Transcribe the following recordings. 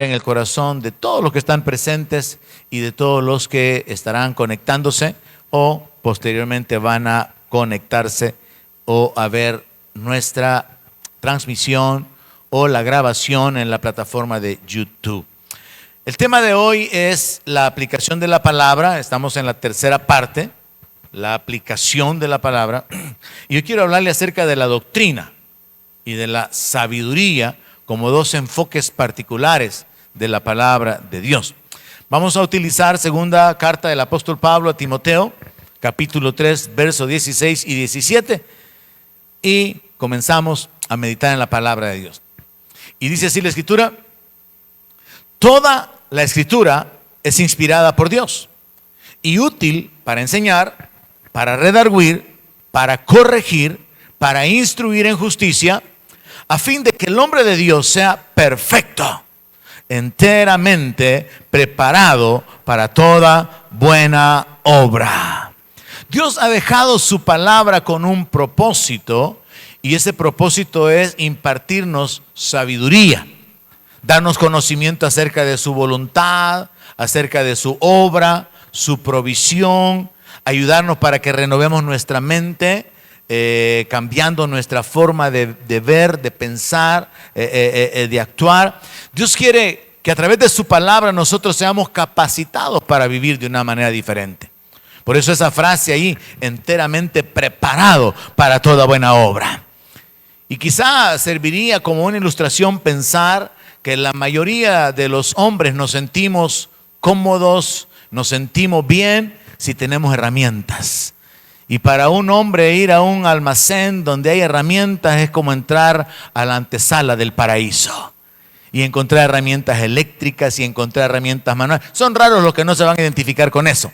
en el corazón de todos los que están presentes y de todos los que estarán conectándose o posteriormente van a conectarse o a ver nuestra transmisión o la grabación en la plataforma de YouTube. El tema de hoy es la aplicación de la palabra. Estamos en la tercera parte, la aplicación de la palabra. Y yo quiero hablarle acerca de la doctrina y de la sabiduría como dos enfoques particulares de la palabra de Dios. Vamos a utilizar segunda carta del apóstol Pablo a Timoteo, capítulo 3, versos 16 y 17, y comenzamos a meditar en la palabra de Dios. Y dice así la Escritura: toda la Escritura es inspirada por Dios y útil para enseñar, para redarguir, para corregir, para instruir en justicia, a fin de que el hombre de Dios sea perfecto, enteramente preparado para toda buena obra. Dios ha dejado su palabra con un propósito, y ese propósito es impartirnos sabiduría, darnos conocimiento acerca de su voluntad, acerca de su obra, su provisión, ayudarnos para que renovemos nuestra mente, cambiando nuestra forma de ver, de pensar, de actuar. Dios quiere que a través de su palabra nosotros seamos capacitados para vivir de una manera diferente. Por eso esa frase ahí, enteramente preparado para toda buena obra. Y quizá serviría como una ilustración pensar que la mayoría de los hombres nos sentimos cómodos, nos sentimos bien si tenemos herramientas. Y para un hombre ir a un almacén donde hay herramientas es como entrar a la antesala del paraíso. Y encontrar herramientas eléctricas y encontrar herramientas manuales. Son raros los que no se van a identificar con eso.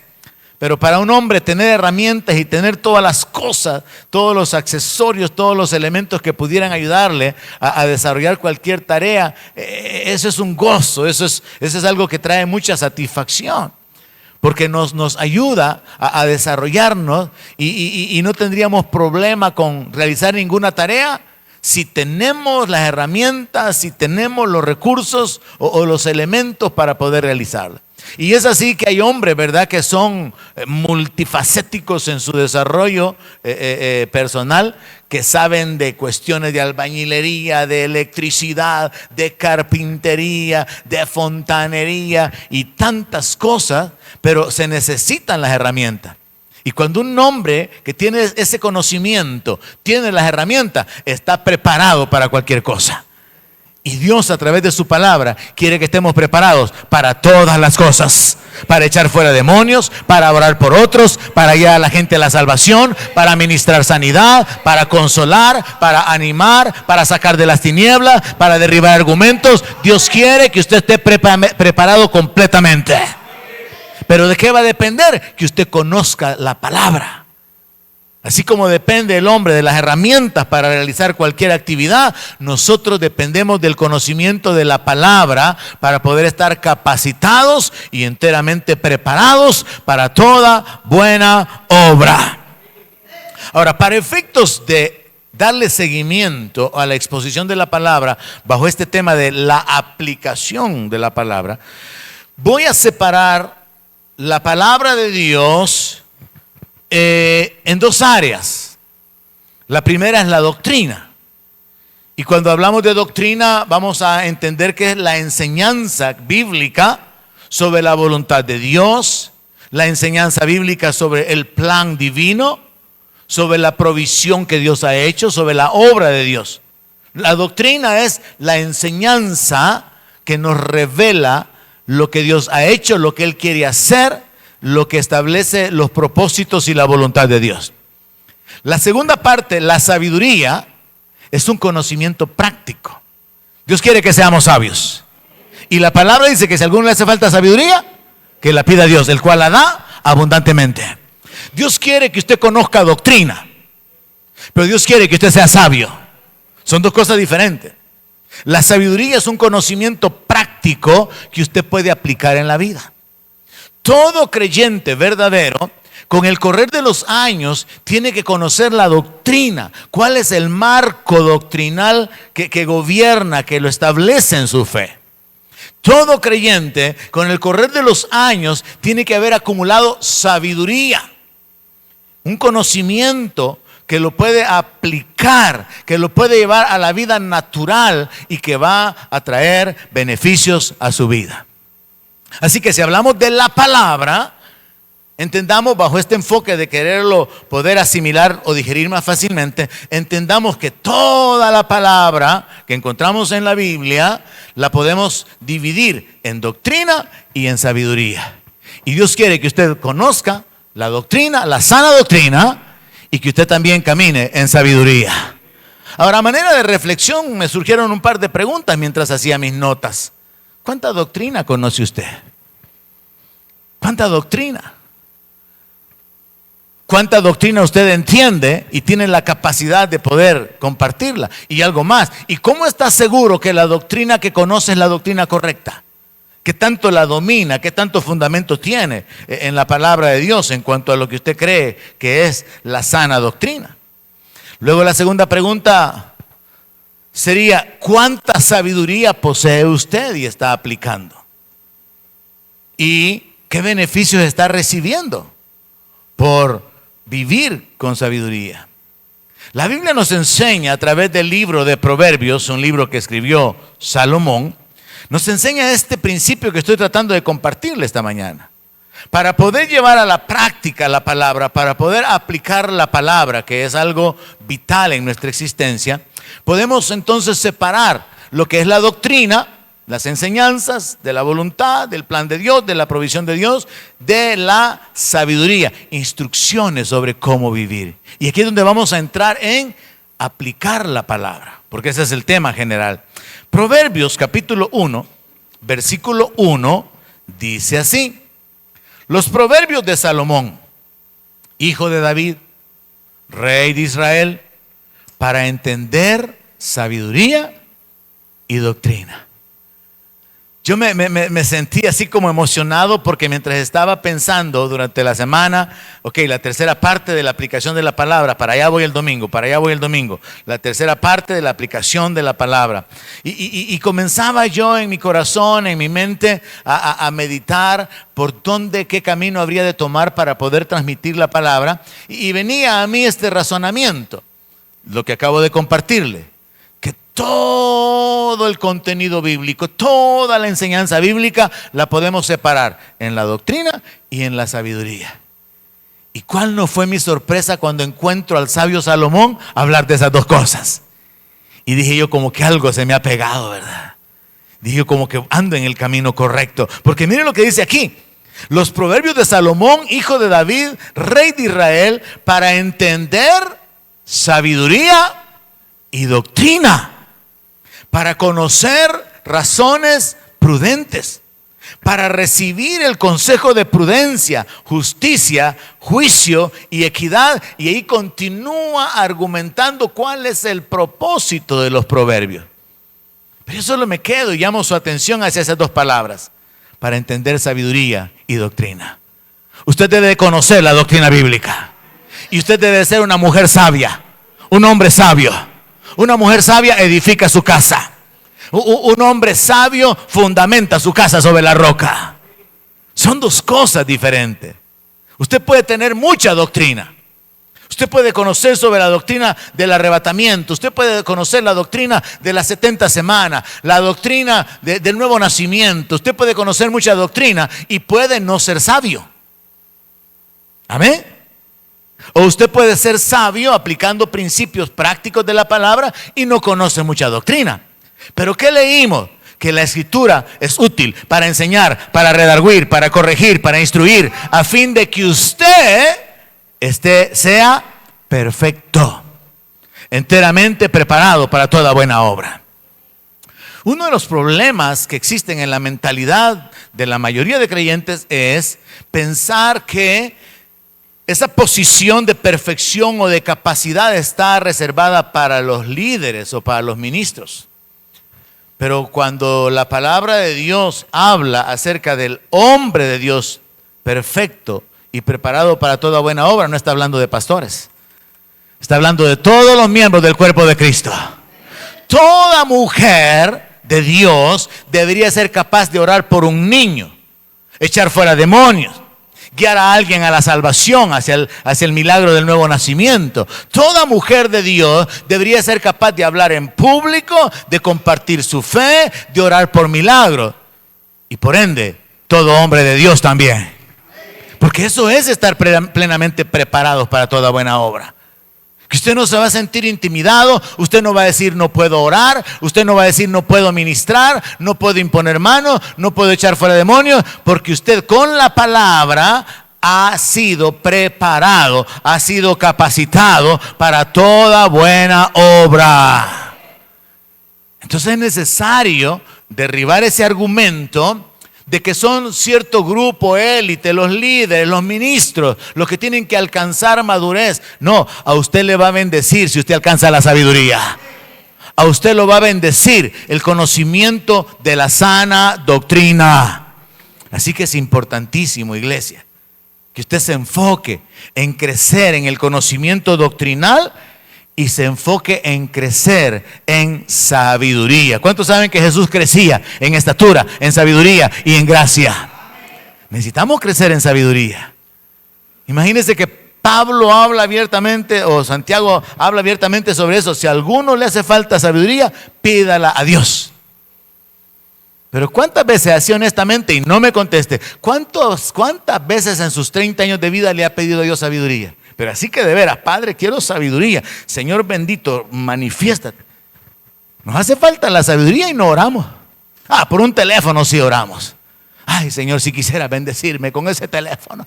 Pero para un hombre tener herramientas y tener todas las cosas, todos los accesorios, todos los elementos que pudieran ayudarle a desarrollar cualquier tarea, eso es un gozo, eso es algo que trae mucha satisfacción. Porque nos ayuda a desarrollarnos y no tendríamos problema con realizar ninguna tarea si tenemos las herramientas, si tenemos los recursos o los elementos para poder realizarla. Y es así que hay hombres, ¿verdad?, que son multifacéticos en su desarrollo personal, que saben de cuestiones de albañilería, de electricidad, de carpintería, de fontanería y tantas cosas, pero se necesitan las herramientas. Y cuando un hombre que tiene ese conocimiento, tiene las herramientas, está preparado para cualquier cosa. Y Dios, a través de su palabra, quiere que estemos preparados para todas las cosas. Para echar fuera demonios, para orar por otros, para guiar a la gente a la salvación, para ministrar sanidad, para consolar, para animar, para sacar de las tinieblas, para derribar argumentos. Dios quiere que usted esté preparado completamente. Pero ¿de qué va a depender? Que usted conozca la palabra. Así como depende el hombre de las herramientas para realizar cualquier actividad, nosotros dependemos del conocimiento de la palabra para poder estar capacitados y enteramente preparados para toda buena obra. Ahora, para efectos de darle seguimiento a la exposición de la palabra bajo este tema de la aplicación de la palabra, voy a separar la palabra de Dios en dos áreas. La primera es la doctrina. Y cuando hablamos de doctrina vamos a entender que es la enseñanza bíblica sobre la voluntad de Dios, la enseñanza bíblica sobre el plan divino, sobre la provisión que Dios ha hecho, sobre la obra de Dios. La doctrina es la enseñanza que nos revela lo que Dios ha hecho, lo que Él quiere hacer, lo que establece los propósitos y la voluntad de Dios. La segunda parte, la sabiduría, es un conocimiento práctico. Dios quiere que seamos sabios. Y la palabra dice que si a alguno le hace falta sabiduría, que la pida a Dios, el cual la da abundantemente. Dios quiere que usted conozca doctrina, pero Dios quiere que usted sea sabio. Son dos cosas diferentes. La sabiduría es un conocimiento práctico que usted puede aplicar en la vida. Todo creyente verdadero, con el correr de los años, tiene que conocer la doctrina. ¿Cuál es el marco doctrinal que gobierna, que lo establece en su fe? Todo creyente, con el correr de los años, tiene que haber acumulado sabiduría, un conocimiento que lo puede aplicar, que lo puede llevar a la vida natural y que va a traer beneficios a su vida. Así que si hablamos de la palabra, entendamos bajo este enfoque de quererlo poder asimilar o digerir más fácilmente, entendamos que toda la palabra que encontramos en la Biblia la podemos dividir en doctrina y en sabiduría. Y Dios quiere que usted conozca la doctrina, la sana doctrina, y que usted también camine en sabiduría. Ahora, a manera de reflexión, me surgieron un par de preguntas mientras hacía mis notas. ¿Cuánta doctrina conoce usted? ¿Cuánta doctrina? ¿Cuánta doctrina usted entiende y tiene la capacidad de poder compartirla? Y algo más, ¿y cómo está seguro que la doctrina que conoce es la doctrina correcta? ¿Qué tanto la domina? ¿Qué tanto fundamento tiene en la palabra de Dios en cuanto a lo que usted cree que es la sana doctrina? Luego la segunda pregunta sería, ¿cuánta sabiduría posee usted y está aplicando? ¿Y qué beneficios está recibiendo por vivir con sabiduría? La Biblia nos enseña a través del libro de Proverbios, un libro que escribió Salomón, nos enseña este principio que estoy tratando de compartirle esta mañana. Para poder llevar a la práctica la palabra, para poder aplicar la palabra, que es algo vital en nuestra existencia, podemos entonces separar lo que es la doctrina, las enseñanzas de la voluntad, del plan de Dios, de la provisión de Dios, de la sabiduría, instrucciones sobre cómo vivir. Y aquí es donde vamos a entrar en aplicar la palabra, porque ese es el tema general. Proverbios capítulo 1, versículo 1, dice así: los proverbios de Salomón, hijo de David, rey de Israel, para entender sabiduría y doctrina. Yo me sentí así como emocionado porque mientras estaba pensando durante la semana, la tercera parte de la aplicación de la palabra, para allá voy el domingo, la tercera parte de la aplicación de la palabra. Y comenzaba yo en mi corazón, en mi mente, a meditar por dónde, qué camino habría de tomar para poder transmitir la palabra. Y venía a mí este razonamiento, lo que acabo de compartirle. Todo el contenido bíblico, toda la enseñanza bíblica la podemos separar en la doctrina y en la sabiduría. ¿Y cuál no fue mi sorpresa cuando encuentro al sabio Salomón hablar de esas dos cosas? Y dije yo, como que algo se me ha pegado, ¿verdad? Dije yo, como que ando en el camino correcto. Porque miren lo que dice aquí: los proverbios de Salomón, hijo de David, rey de Israel, para entender sabiduría y doctrina, para conocer razones prudentes, para recibir el consejo de prudencia, justicia, juicio y equidad. Y ahí continúa argumentando cuál es el propósito de los proverbios. Pero yo solo me quedo y llamo su atención hacia esas dos palabras: para entender sabiduría y doctrina. Usted debe conocer la doctrina bíblica, y usted debe ser una mujer sabia, un hombre sabio. Una mujer sabia edifica su casa. Un hombre sabio fundamenta su casa sobre la roca. Son dos cosas diferentes. Usted puede tener mucha doctrina. Usted puede conocer sobre la doctrina del arrebatamiento. Usted puede conocer la doctrina de las 70 semanas, la doctrina del nuevo nacimiento. Usted puede conocer mucha doctrina y puede no ser sabio. Amén. O usted puede ser sabio aplicando principios prácticos de la palabra y no conoce mucha doctrina. Pero ¿qué leímos? Que la escritura es útil para enseñar, para redarguir, para corregir, para instruir, a fin de que usted sea perfecto, enteramente preparado para toda buena obra. Uno de los problemas que existen en la mentalidad de la mayoría de creyentes es pensar que esa posición de perfección o de capacidad está reservada para los líderes o para los ministros. Pero cuando la palabra de Dios habla acerca del hombre de Dios perfecto y preparado para toda buena obra, no está hablando de pastores. Está hablando de todos los miembros del cuerpo de Cristo. Toda mujer de Dios debería ser capaz de orar por un niño, echar fuera demonios, guiar a alguien a la salvación, hacia el milagro del nuevo nacimiento. Toda mujer de Dios debería ser capaz de hablar en público, de compartir su fe, de orar por milagros. Y por ende, todo hombre de Dios también. Porque eso es estar plenamente preparados para toda buena obra. Que usted no se va a sentir intimidado, usted no va a decir no puedo orar, usted no va a decir no puedo ministrar, no puedo imponer manos, no puedo echar fuera demonios, porque usted con la palabra ha sido preparado, ha sido capacitado para toda buena obra. Entonces es necesario derribar ese argumento de que son cierto grupo élite, los líderes, los ministros, los que tienen que alcanzar madurez. No, a usted le va a bendecir si usted alcanza la sabiduría. A usted lo va a bendecir el conocimiento de la sana doctrina. Así que es importantísimo, iglesia, que usted se enfoque en crecer en el conocimiento doctrinal y se enfoque en crecer en sabiduría. ¿Cuántos saben que Jesús crecía en estatura, en sabiduría y en gracia? Necesitamos crecer en sabiduría. Imagínense que Pablo habla abiertamente, o Santiago habla abiertamente sobre eso. Si a alguno le hace falta sabiduría, pídala a Dios. Pero ¿cuántas veces, así honestamente, y no me conteste, cuántas veces en sus 30 años de vida le ha pedido a Dios sabiduría? Pero así que de veras, Padre, quiero sabiduría. Señor bendito, manifiéstate. Nos hace falta la sabiduría y no oramos. Por un teléfono sí oramos. Ay, Señor, si quisiera bendecirme con ese teléfono.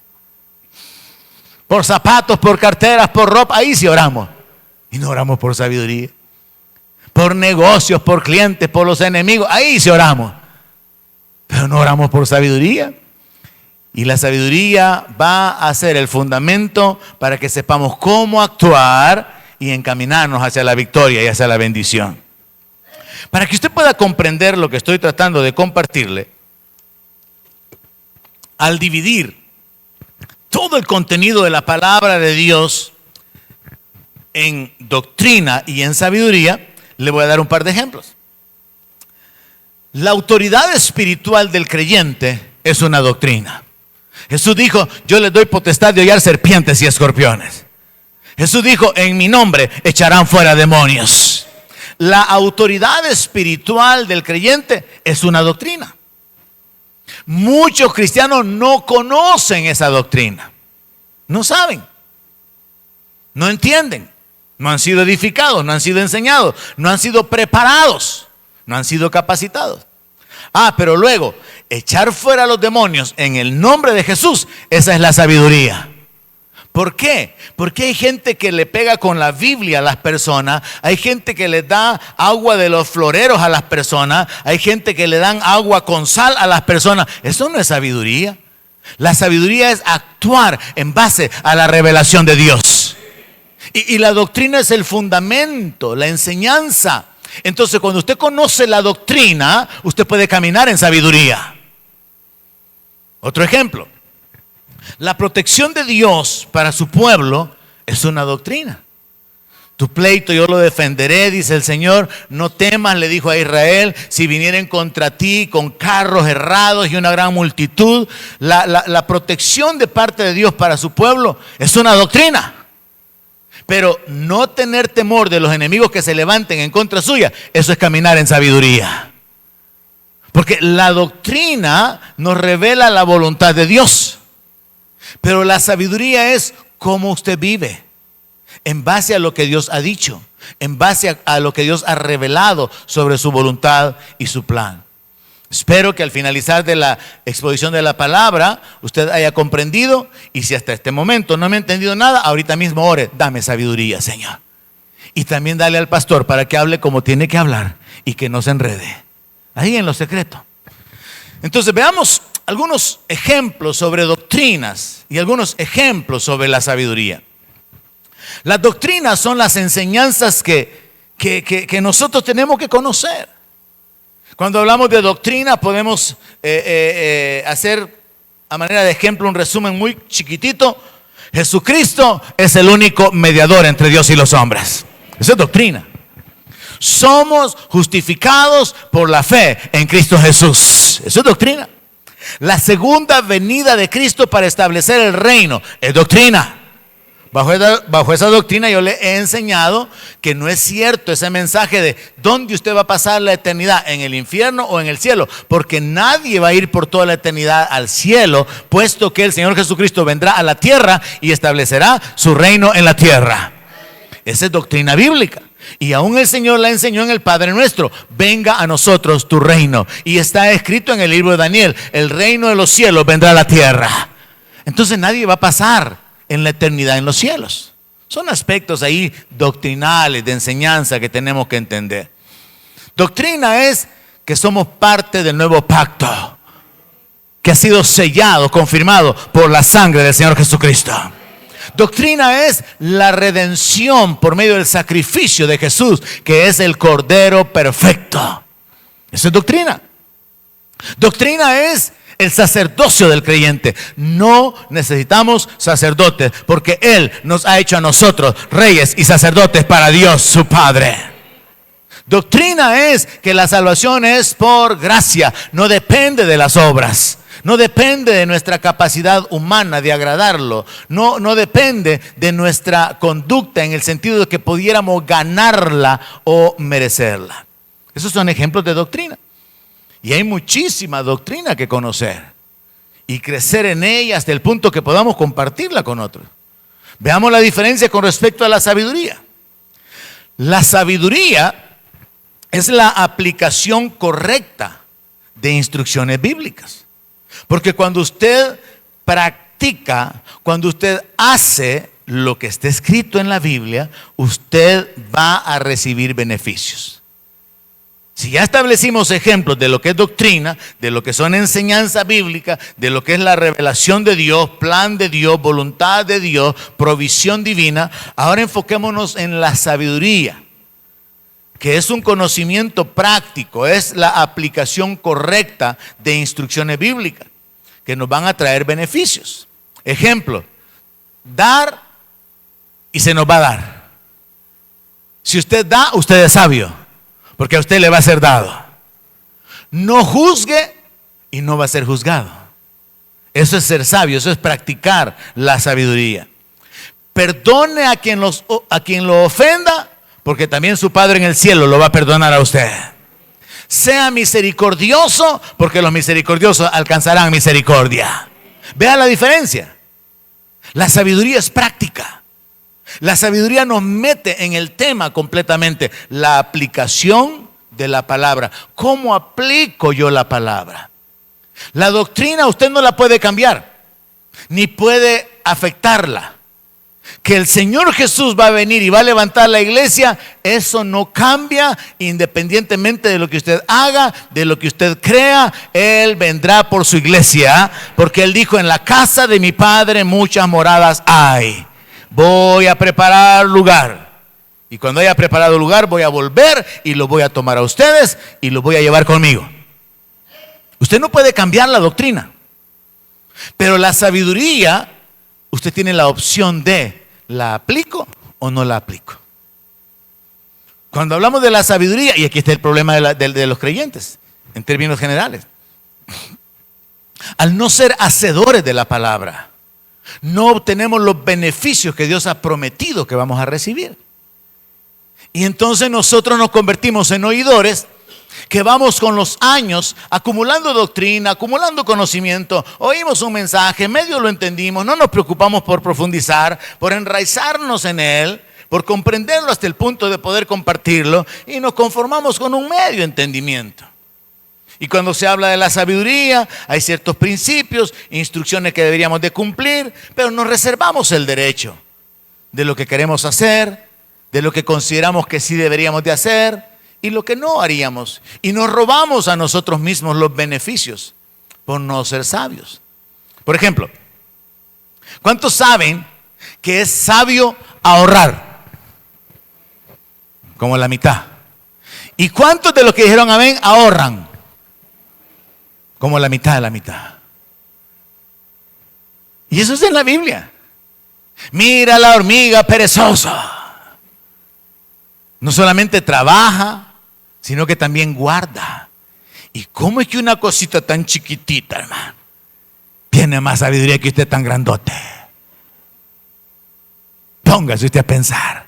Por zapatos, por carteras, por ropa, ahí sí oramos. Y no oramos por sabiduría. Por negocios, por clientes, por los enemigos, ahí sí oramos. Pero no oramos por sabiduría. Y la sabiduría va a ser el fundamento para que sepamos cómo actuar y encaminarnos hacia la victoria y hacia la bendición. Para que usted pueda comprender lo que estoy tratando de compartirle, al dividir todo el contenido de la palabra de Dios en doctrina y en sabiduría, le voy a dar un par de ejemplos. La autoridad espiritual del creyente es una doctrina. Jesús dijo, yo les doy potestad de hollar serpientes y escorpiones. Jesús dijo, en mi nombre echarán fuera demonios. La autoridad espiritual del creyente es una doctrina. Muchos cristianos no conocen esa doctrina. No saben. No entienden. No han sido edificados, no han sido enseñados, no han sido preparados, no han sido capacitados. Pero luego, echar fuera a los demonios en el nombre de Jesús, esa es la sabiduría. ¿Por qué? Porque hay gente que le pega con la Biblia a las personas, hay gente que le da agua de los floreros a las personas, hay gente que le dan agua con sal a las personas. Eso no es sabiduría. La sabiduría es actuar en base a la revelación de Dios. Y la doctrina es el fundamento, la enseñanza. Entonces, cuando usted conoce la doctrina, usted puede caminar en sabiduría. Otro ejemplo. La protección de Dios para su pueblo es una doctrina. Tu pleito yo lo defenderé, dice el Señor. No temas, le dijo a Israel, si vinieren contra ti con carros errados y una gran multitud. La protección de parte de Dios para su pueblo es una doctrina. Pero no tener temor de los enemigos que se levanten en contra suya, eso es caminar en sabiduría. Porque la doctrina nos revela la voluntad de Dios. Pero la sabiduría es cómo usted vive, en base a lo que Dios ha dicho, en base a lo que Dios ha revelado sobre su voluntad y su plan. Espero que al finalizar de la exposición de la palabra usted haya comprendido, y si hasta este momento no me ha entendido nada, ahorita mismo ore, dame sabiduría, Señor. Y también dale al pastor para que hable como tiene que hablar y que no se enrede, ahí en lo secreto. Entonces veamos algunos ejemplos sobre doctrinas y algunos ejemplos sobre la sabiduría. Las doctrinas son las enseñanzas que nosotros tenemos que conocer. Cuando hablamos de doctrina podemos hacer a manera de ejemplo un resumen muy chiquitito. Jesucristo es el único mediador entre Dios y los hombres. Eso es doctrina. Somos justificados por la fe en Cristo Jesús. Eso es doctrina. La segunda venida de Cristo para establecer el reino es doctrina. Bajo esa doctrina yo le he enseñado que no es cierto ese mensaje de dónde usted va a pasar la eternidad, en el infierno o en el cielo, porque nadie va a ir por toda la eternidad al cielo, puesto que el Señor Jesucristo vendrá a la tierra y establecerá su reino en la tierra. Esa es doctrina bíblica. Y aún el Señor la enseñó en el Padre Nuestro: venga a nosotros tu reino. Y está escrito en el libro de Daniel: el reino de los cielos vendrá a la tierra. Entonces nadie va a pasar en la eternidad en los cielos. Son aspectos ahí doctrinales, de enseñanza, que tenemos que entender. Doctrina es que somos parte del nuevo pacto, que ha sido sellado, confirmado por la sangre del Señor Jesucristo. Doctrina es la redención por medio del sacrificio de Jesús, que es el Cordero perfecto. Eso es doctrina. Doctrina es el sacerdocio del creyente. No necesitamos sacerdotes, porque Él nos ha hecho a nosotros reyes y sacerdotes para Dios su Padre. Doctrina es que la salvación es por gracia, no depende de las obras. No depende de nuestra capacidad humana de agradarlo. No depende de nuestra conducta, en el sentido de que pudiéramos ganarla o merecerla. Esos son ejemplos de doctrina. Y hay muchísima doctrina que conocer y crecer en ella hasta el punto que podamos compartirla con otros. Veamos la diferencia con respecto a la sabiduría. La sabiduría es la aplicación correcta de instrucciones bíblicas. Porque cuando usted practica, cuando usted hace lo que está escrito en la Biblia, usted va a recibir beneficios. Si ya establecimos ejemplos de lo que es doctrina, de lo que son enseñanza bíblica, de lo que es la revelación de Dios, plan de Dios, voluntad de Dios, provisión divina, ahora enfoquémonos en la sabiduría, que es un conocimiento práctico, es la aplicación correcta de instrucciones bíblicas que nos van a traer beneficios. Ejemplo: dar y se nos va a dar. Si usted da, usted es sabio, porque a usted le va a ser dado. No juzgue y no va a ser juzgado. Eso es ser sabio, eso es practicar la sabiduría. Perdone a quien lo ofenda, porque también su Padre en el cielo lo va a perdonar a usted. Sea misericordioso, porque los misericordiosos alcanzarán misericordia. Vea la diferencia. La sabiduría es práctica. La sabiduría nos mete en el tema completamente. La aplicación de la palabra. ¿Cómo aplico yo la palabra? La doctrina usted no la puede cambiar, ni puede afectarla. Que el Señor Jesús va a venir y va a levantar la iglesia, eso no cambia independientemente de lo que usted haga, de lo que usted crea. Él vendrá por su iglesia, porque Él dijo: en la casa de mi Padre muchas moradas hay. Voy a preparar lugar, y cuando haya preparado lugar voy a volver y lo voy a tomar a ustedes y lo voy a llevar conmigo. Usted no puede cambiar la doctrina, pero la sabiduría usted tiene la opción de: ¿la aplico o no la aplico? Cuando hablamos de la sabiduría, y aquí está el problema de los creyentes en términos generales, al no ser hacedores de la palabra, no obtenemos los beneficios que Dios ha prometido que vamos a recibir. Y entonces nosotros nos convertimos en oidores que vamos con los años acumulando doctrina, acumulando conocimiento. Oímos un mensaje, medio lo entendimos, no nos preocupamos por profundizar, por enraizarnos en él, por comprenderlo hasta el punto de poder compartirlo, y nos conformamos con un medio entendimiento. Y cuando se habla de la sabiduría, hay ciertos principios, instrucciones que deberíamos de cumplir, pero nos reservamos el derecho de lo que queremos hacer, de lo que consideramos que sí deberíamos de hacer y lo que no haríamos. Y nos robamos a nosotros mismos los beneficios por no ser sabios. Por ejemplo, ¿cuántos saben que es sabio ahorrar? Como la mitad. ¿Y cuántos de los que dijeron amén ahorran? Como la mitad de la mitad. Y eso es en la Biblia. Mira la hormiga perezosa. No solamente trabaja, sino que también guarda. ¿Y cómo es que una cosita tan chiquitita, hermano, tiene más sabiduría que usted tan grandote? Póngase usted a pensar.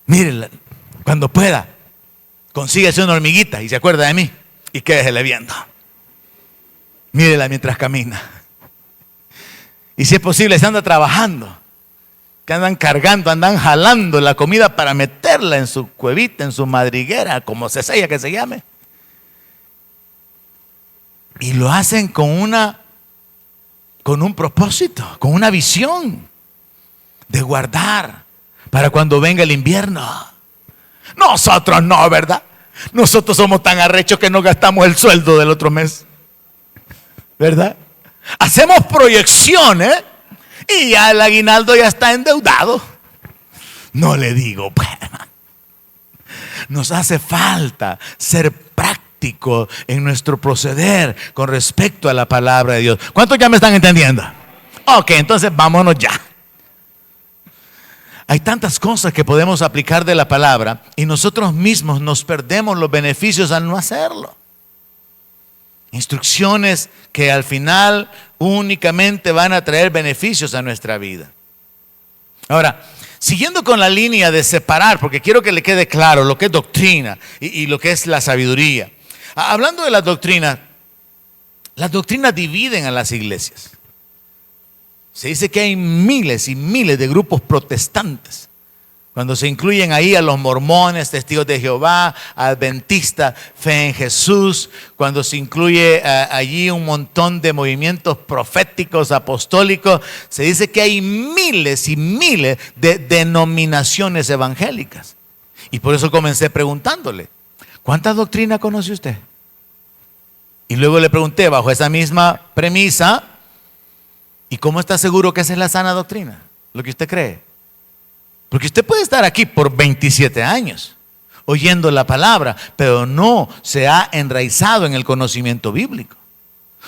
Mire, cuando pueda, consíguese una hormiguita y se acuerda de mí y quédesele viendo. Mírela mientras camina. Y si es posible, se anda trabajando, que andan cargando, andan jalando la comida para meterla en su cuevita, en su madriguera, como se sea que se llame. Y lo hacen con un propósito, con una visión de guardar para cuando venga el invierno. Nosotros no, ¿verdad? Nosotros somos tan arrechos que no gastamos el sueldo del otro mes, ¿verdad? Hacemos proyecciones y ya el aguinaldo ya está endeudado. No le digo, pues, nos hace falta ser práctico en nuestro proceder con respecto a la palabra de Dios. ¿Cuántos ya me están entendiendo? Ok, entonces vámonos ya. Hay tantas cosas que podemos aplicar de la palabra y nosotros mismos nos perdemos los beneficios al no hacerlo. Instrucciones que al final únicamente van a traer beneficios a nuestra vida. Ahora, siguiendo con la línea de separar, porque quiero que le quede claro lo que es doctrina y lo que es la sabiduría. Hablando de las doctrinas dividen a las iglesias. Se dice que hay miles y miles de grupos protestantes. Cuando se incluyen ahí a los mormones, testigos de Jehová, adventistas, fe en Jesús, cuando se incluye allí un montón de movimientos proféticos, apostólicos, se dice que hay miles y miles de denominaciones evangélicas. Y por eso comencé preguntándole, ¿cuánta doctrina conoce usted? Y luego le pregunté bajo esa misma premisa, ¿y cómo está seguro que esa es la sana doctrina? Lo que usted cree. Porque usted puede estar aquí por 27 años oyendo la palabra, pero no se ha enraizado en el conocimiento bíblico.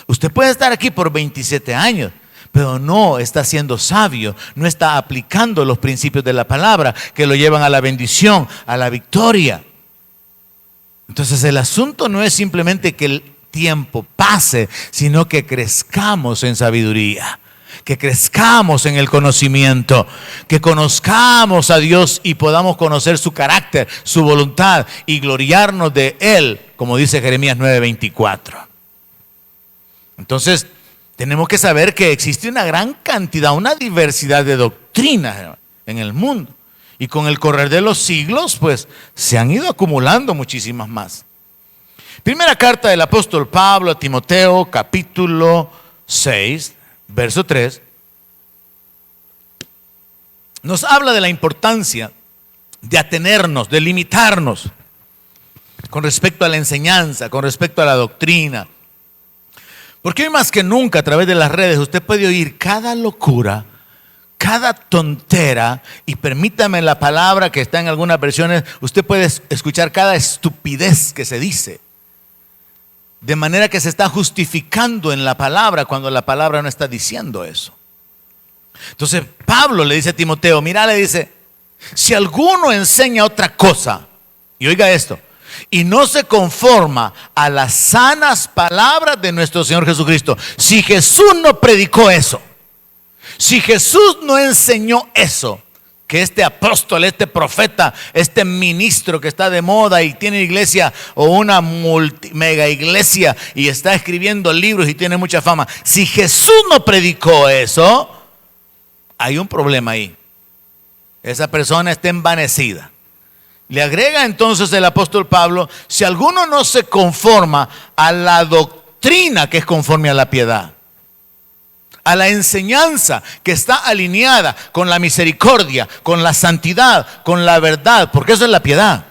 Usted puede estar aquí por 27 años, pero no está siendo sabio, no está aplicando los principios de la palabra que lo llevan a la bendición, a la victoria. Entonces el asunto no es simplemente que el tiempo pase, sino que crezcamos en sabiduría, que crezcamos en el conocimiento, que conozcamos a Dios y podamos conocer su carácter, su voluntad y gloriarnos de Él, como dice Jeremías 9:24. Entonces, tenemos que saber que existe una gran cantidad, una diversidad de doctrinas en el mundo. Y con el correr de los siglos, pues, se han ido acumulando muchísimas más. Primera carta del apóstol Pablo a Timoteo, capítulo 6, verso 3, nos habla de la importancia de atenernos, de limitarnos con respecto a la enseñanza, con respecto a la doctrina. Porque hoy más que nunca a través de las redes usted puede oír cada locura, cada tontera, y permítame la palabra que está en algunas versiones, usted puede escuchar cada estupidez que se dice. De manera que se está justificando en la palabra cuando la palabra no está diciendo eso. Entonces Pablo le dice a Timoteo, mira, le dice, si alguno enseña otra cosa, y oiga esto, y no se conforma a las sanas palabras de nuestro Señor Jesucristo, si Jesús no predicó eso, si Jesús no enseñó eso, que este apóstol, este profeta, este ministro que está de moda y tiene iglesia o una mega iglesia y está escribiendo libros y tiene mucha fama, si Jesús no predicó eso, hay un problema ahí. Esa persona está envanecida. Le agrega entonces el apóstol Pablo, si alguno no se conforma a la doctrina que es conforme a la piedad, a la enseñanza que está alineada con la misericordia, con la santidad, con la verdad, porque eso es la piedad.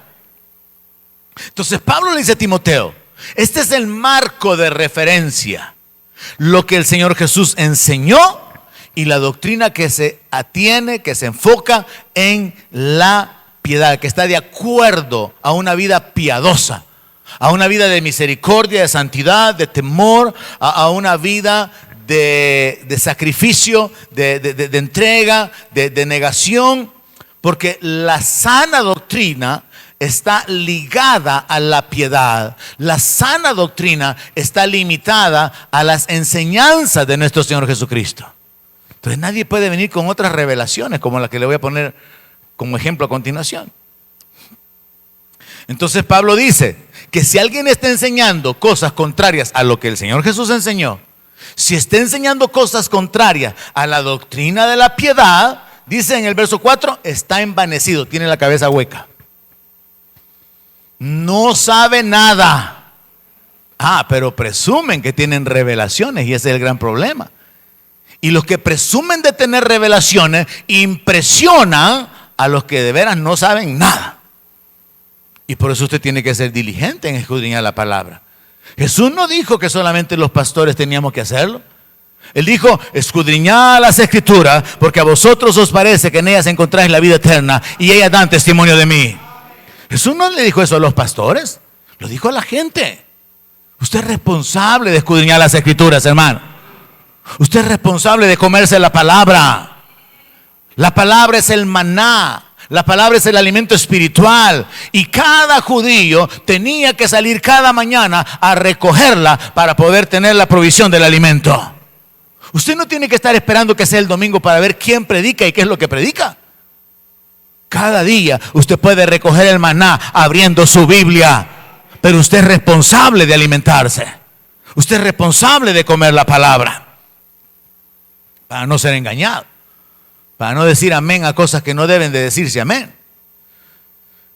Entonces Pablo le dice a Timoteo, este es el marco de referencia, lo que el Señor Jesús enseñó y la doctrina que se atiene, que se enfoca en la piedad, que está de acuerdo a una vida piadosa, a una vida de misericordia, de santidad, de temor, a una vida de sacrificio, de entrega, de negación, Porque la sana doctrina está ligada a la piedad. La sana doctrina está limitada a las enseñanzas de nuestro Señor Jesucristo. Entonces nadie puede venir con otras revelaciones como la que le voy a poner como ejemplo a continuación. Entonces Pablo dice que si alguien está enseñando cosas contrarias a lo que el Señor Jesús enseñó, si está enseñando cosas contrarias a la doctrina de la piedad, dice en el verso 4, está envanecido, tiene la cabeza hueca. No sabe nada. Pero presumen que tienen revelaciones y ese es el gran problema. Y los que presumen de tener revelaciones impresionan a los que de veras no saben nada. Y por eso usted tiene que ser diligente en escudriñar la palabra. Jesús no dijo que solamente los pastores teníamos que hacerlo. Él dijo, escudriñad las escrituras, porque a vosotros os parece que en ellas encontráis la vida eterna, y ellas dan testimonio de mí. Jesús no le dijo eso a los pastores, lo dijo a la gente. Usted es responsable de escudriñar las escrituras, hermano. Usted es responsable de comerse la palabra. La palabra es el maná. La palabra es el alimento espiritual. Y cada judío tenía que salir cada mañana a recogerla para poder tener la provisión del alimento. Usted no tiene que estar esperando que sea el domingo para ver quién predica y qué es lo que predica. Cada día usted puede recoger el maná abriendo su Biblia. Pero usted es responsable de alimentarse. Usted es responsable de comer la palabra. Para no ser engañado. Para no decir amén a cosas que no deben de decirse amén.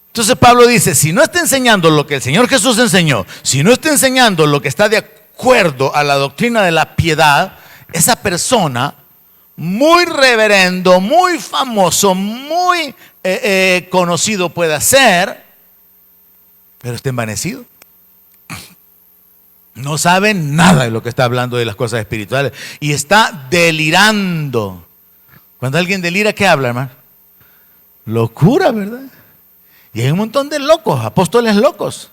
Entonces Pablo dice, si no está enseñando lo que el Señor Jesús enseñó, si no está enseñando lo que está de acuerdo a la doctrina de la piedad, esa persona, muy reverendo, muy famoso, muy conocido puede ser, pero está envanecido. No sabe nada de lo que está hablando de las cosas espirituales y está delirando. Cuando alguien delira, ¿qué habla, hermano? Locura, ¿verdad? Y hay un montón de locos, apóstoles locos,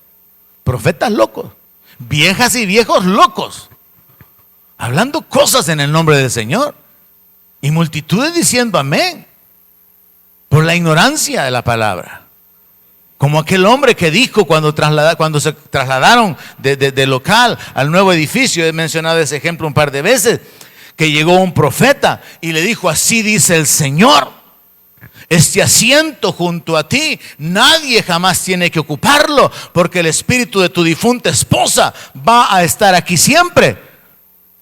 profetas locos, viejas y viejos locos, hablando cosas en el nombre del Señor y multitudes diciendo amén por la ignorancia de la palabra. Como aquel hombre que dijo cuando se trasladaron de local al nuevo edificio, he mencionado ese ejemplo un par de veces, que llegó un profeta y le dijo, así dice el Señor, este asiento junto a ti, nadie jamás tiene que ocuparlo, porque el espíritu de tu difunta esposa va a estar aquí siempre.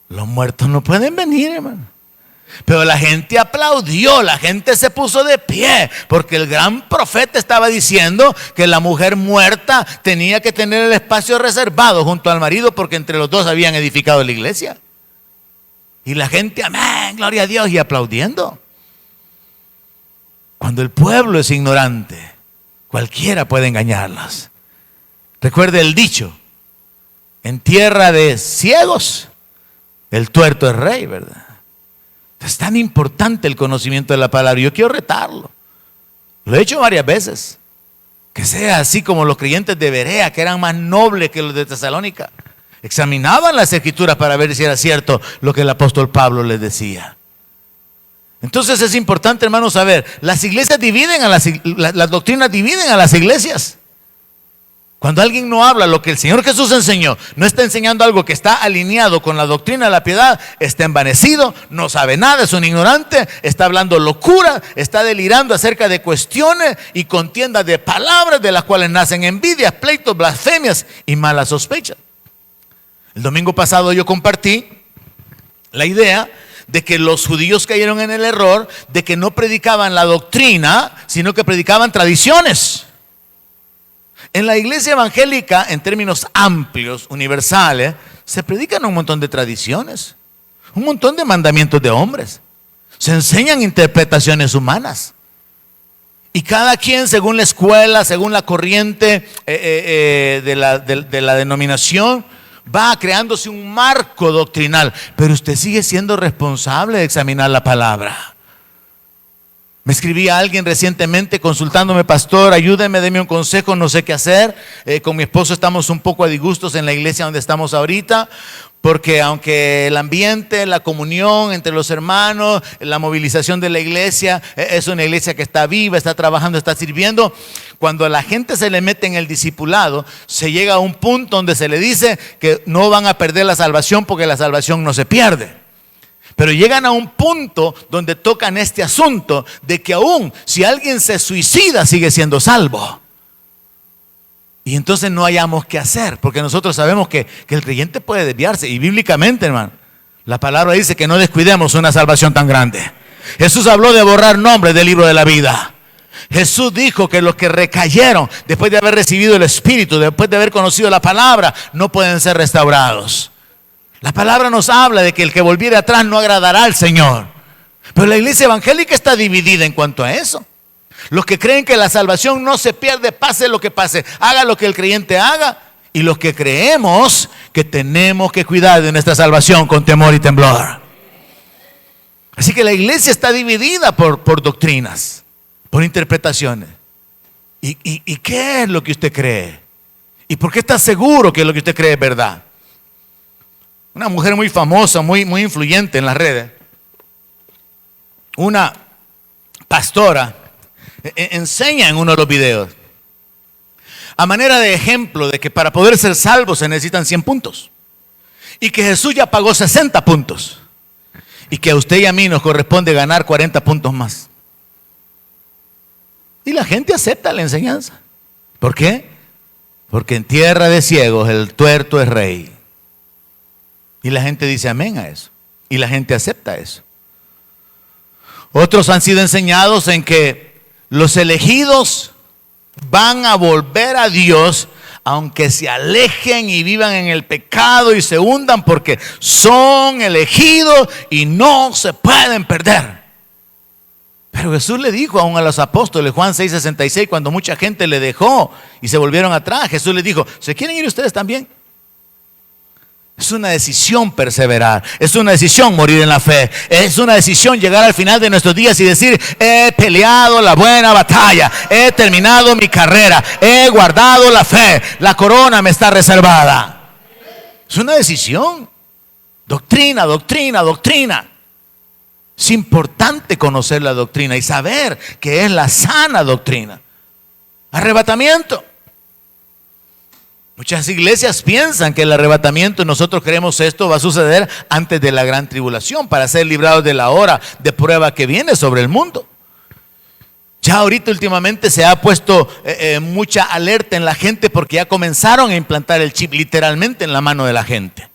Los muertos no pueden venir, hermano. Pero la gente aplaudió, la gente se puso de pie, porque el gran profeta estaba diciendo que la mujer muerta tenía que tener el espacio reservado junto al marido, porque entre los dos habían edificado la iglesia. Y la gente, amén, gloria a Dios, y aplaudiendo. Cuando el pueblo es ignorante, cualquiera puede engañarlas. Recuerde el dicho, en tierra de ciegos, el tuerto es rey, ¿verdad? Es tan importante el conocimiento de la palabra. Yo quiero retarlo. Lo he hecho varias veces. Que sea así como los creyentes de Berea, que eran más nobles que los de Tesalónica. Examinaban las escrituras para ver si era cierto lo que el apóstol Pablo les decía. Entonces es importante, hermanos, saber, las iglesias dividen las doctrinas dividen a las iglesias. Cuando alguien no habla lo que el Señor Jesús enseñó, no está enseñando algo que está alineado con la doctrina de la piedad, está envanecido, no sabe nada, es un ignorante, está hablando locura, está delirando acerca de cuestiones y contiendas de palabras de las cuales nacen envidias, pleitos, blasfemias y malas sospechas. El domingo pasado yo compartí la idea de que los judíos cayeron en el error de que no predicaban la doctrina, sino que predicaban tradiciones. En la iglesia evangélica, en términos amplios, universales, se predican un montón de tradiciones, un montón de mandamientos de hombres. Se enseñan interpretaciones humanas. Y cada quien, según la escuela, según la corriente de la denominación, va creándose un marco doctrinal. Pero usted sigue siendo responsable de examinar la palabra. Me escribía alguien recientemente consultándome, pastor, ayúdeme, deme un consejo, no sé qué hacer. Con mi esposo estamos un poco a disgustos en la iglesia donde estamos ahorita, Porque aunque el ambiente, la comunión entre los hermanos, la movilización de la iglesia, es una iglesia que está viva, está trabajando, está sirviendo, cuando a la gente se le mete en el discipulado, se llega a un punto donde se le dice que no van a perder la salvación porque la salvación no se pierde. Pero llegan a un punto donde tocan este asunto de que aún si alguien se suicida sigue siendo salvo. Y entonces no hayamos qué hacer, porque nosotros sabemos que el creyente puede desviarse. Y bíblicamente, hermano, la palabra dice que no descuidemos una salvación tan grande. Jesús habló de borrar nombres del libro de la vida. Jesús dijo que los que recayeron después de haber recibido el Espíritu, después de haber conocido la palabra, no pueden ser restaurados. La palabra nos habla de que el que volviere atrás no agradará al Señor. Pero la iglesia evangélica está dividida en cuanto a eso. Los que creen que la salvación no se pierde, pase lo que pase, haga lo que el creyente haga. Y los que creemos que tenemos que cuidar de nuestra salvación con temor y temblor. Así que la iglesia está dividida por doctrinas, por interpretaciones. ¿Y qué es lo que usted cree? ¿Y por qué está seguro que lo que usted cree es verdad? Una mujer muy famosa, muy influyente en las redes, una pastora, enseña en uno de los videos, a manera de ejemplo, de que para poder ser salvo se necesitan 100 puntos. Y que Jesús ya pagó 60 puntos. Y que a usted y a mí nos corresponde ganar 40 puntos más. Y la gente acepta la enseñanza. ¿Por qué? Porque en tierra de ciegos el tuerto es rey. Y la gente dice amén a eso. Y la gente acepta eso. Otros han sido enseñados en que los elegidos van a volver a Dios aunque se alejen y vivan en el pecado y se hundan, porque son elegidos y no se pueden perder. Pero Jesús le dijo aún a los apóstoles, Juan 6:66, cuando mucha gente le dejó y se volvieron atrás, Jesús les dijo: ¿se quieren ir ustedes también? Es una decisión perseverar, es una decisión morir en la fe, es una decisión llegar al final de nuestros días y decir: he peleado la buena batalla, he terminado mi carrera, he guardado la fe, la corona me está reservada. Es una decisión. Doctrina, doctrina, doctrina. Es importante conocer la doctrina y saber que es la sana doctrina. Arrebatamiento. Muchas iglesias piensan que el arrebatamiento, nosotros creemos esto, va a suceder antes de la gran tribulación, para ser librados de la hora de prueba que viene sobre el mundo. Ya ahorita últimamente se ha puesto mucha alerta en la gente, porque ya comenzaron a implantar el chip literalmente en la mano de la gente.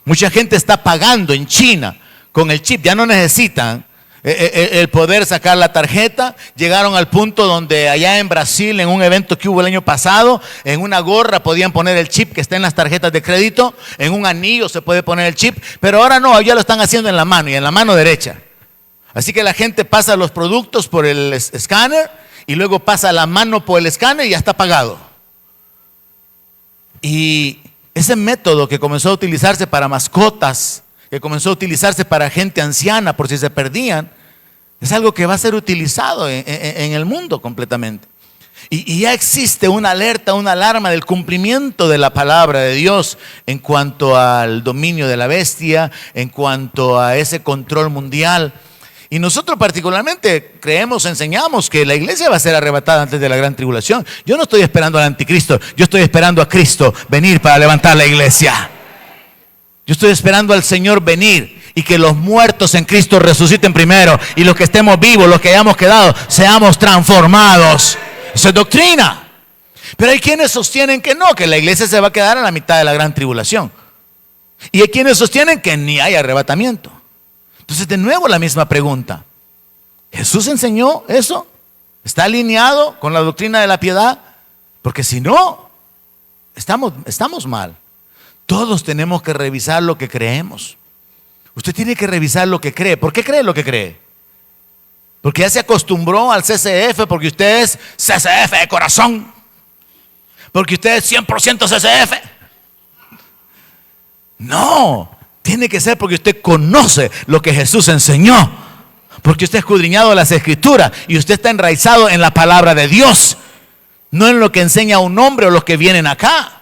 Mucha gente está pagando en China con el chip, ya no necesitan el poder sacar la tarjeta. Llegaron al punto donde allá en Brasil, en un evento que hubo el año pasado, en una gorra podían poner el chip que está en las tarjetas de crédito, en un anillo se puede poner el chip, pero ahora no, ya lo están haciendo en la mano, y en la mano derecha. Así que la gente pasa los productos por el escáner y luego pasa la mano por el escáner y ya está pagado. Y ese método que comenzó a utilizarse para mascotas, que comenzó a utilizarse para gente anciana por si se perdían, es algo que va a ser utilizado en el mundo completamente. Y ya existe una alerta, una alarma del cumplimiento de la palabra de Dios en cuanto al dominio de la bestia, en cuanto a ese control mundial. Y nosotros particularmente creemos, enseñamos que la iglesia va a ser arrebatada antes de la gran tribulación. Yo no estoy esperando al anticristo, yo estoy esperando a Cristo venir para levantar la iglesia. Yo estoy esperando al Señor venir y que los muertos en Cristo resuciten primero, y los que estemos vivos, los que hayamos quedado, seamos transformados. Eso es doctrina. Pero hay quienes sostienen que no, que la iglesia se va a quedar a la mitad de la gran tribulación. Y hay quienes sostienen que ni hay arrebatamiento. Entonces, de nuevo la misma pregunta: ¿Jesús enseñó eso? ¿Está alineado con la doctrina de la piedad? Porque si no, estamos mal. Todos tenemos que revisar lo que creemos. Usted tiene que revisar lo que cree. ¿Por qué cree lo que cree? Porque ya se acostumbró al CCF, porque usted es CCF de corazón, porque usted es 100% CCF. No, tiene que ser porque usted conoce lo que Jesús enseñó, porque usted ha escudriñado las Escrituras y usted está enraizado en la palabra de Dios, no en lo que enseña un hombre o los que vienen acá.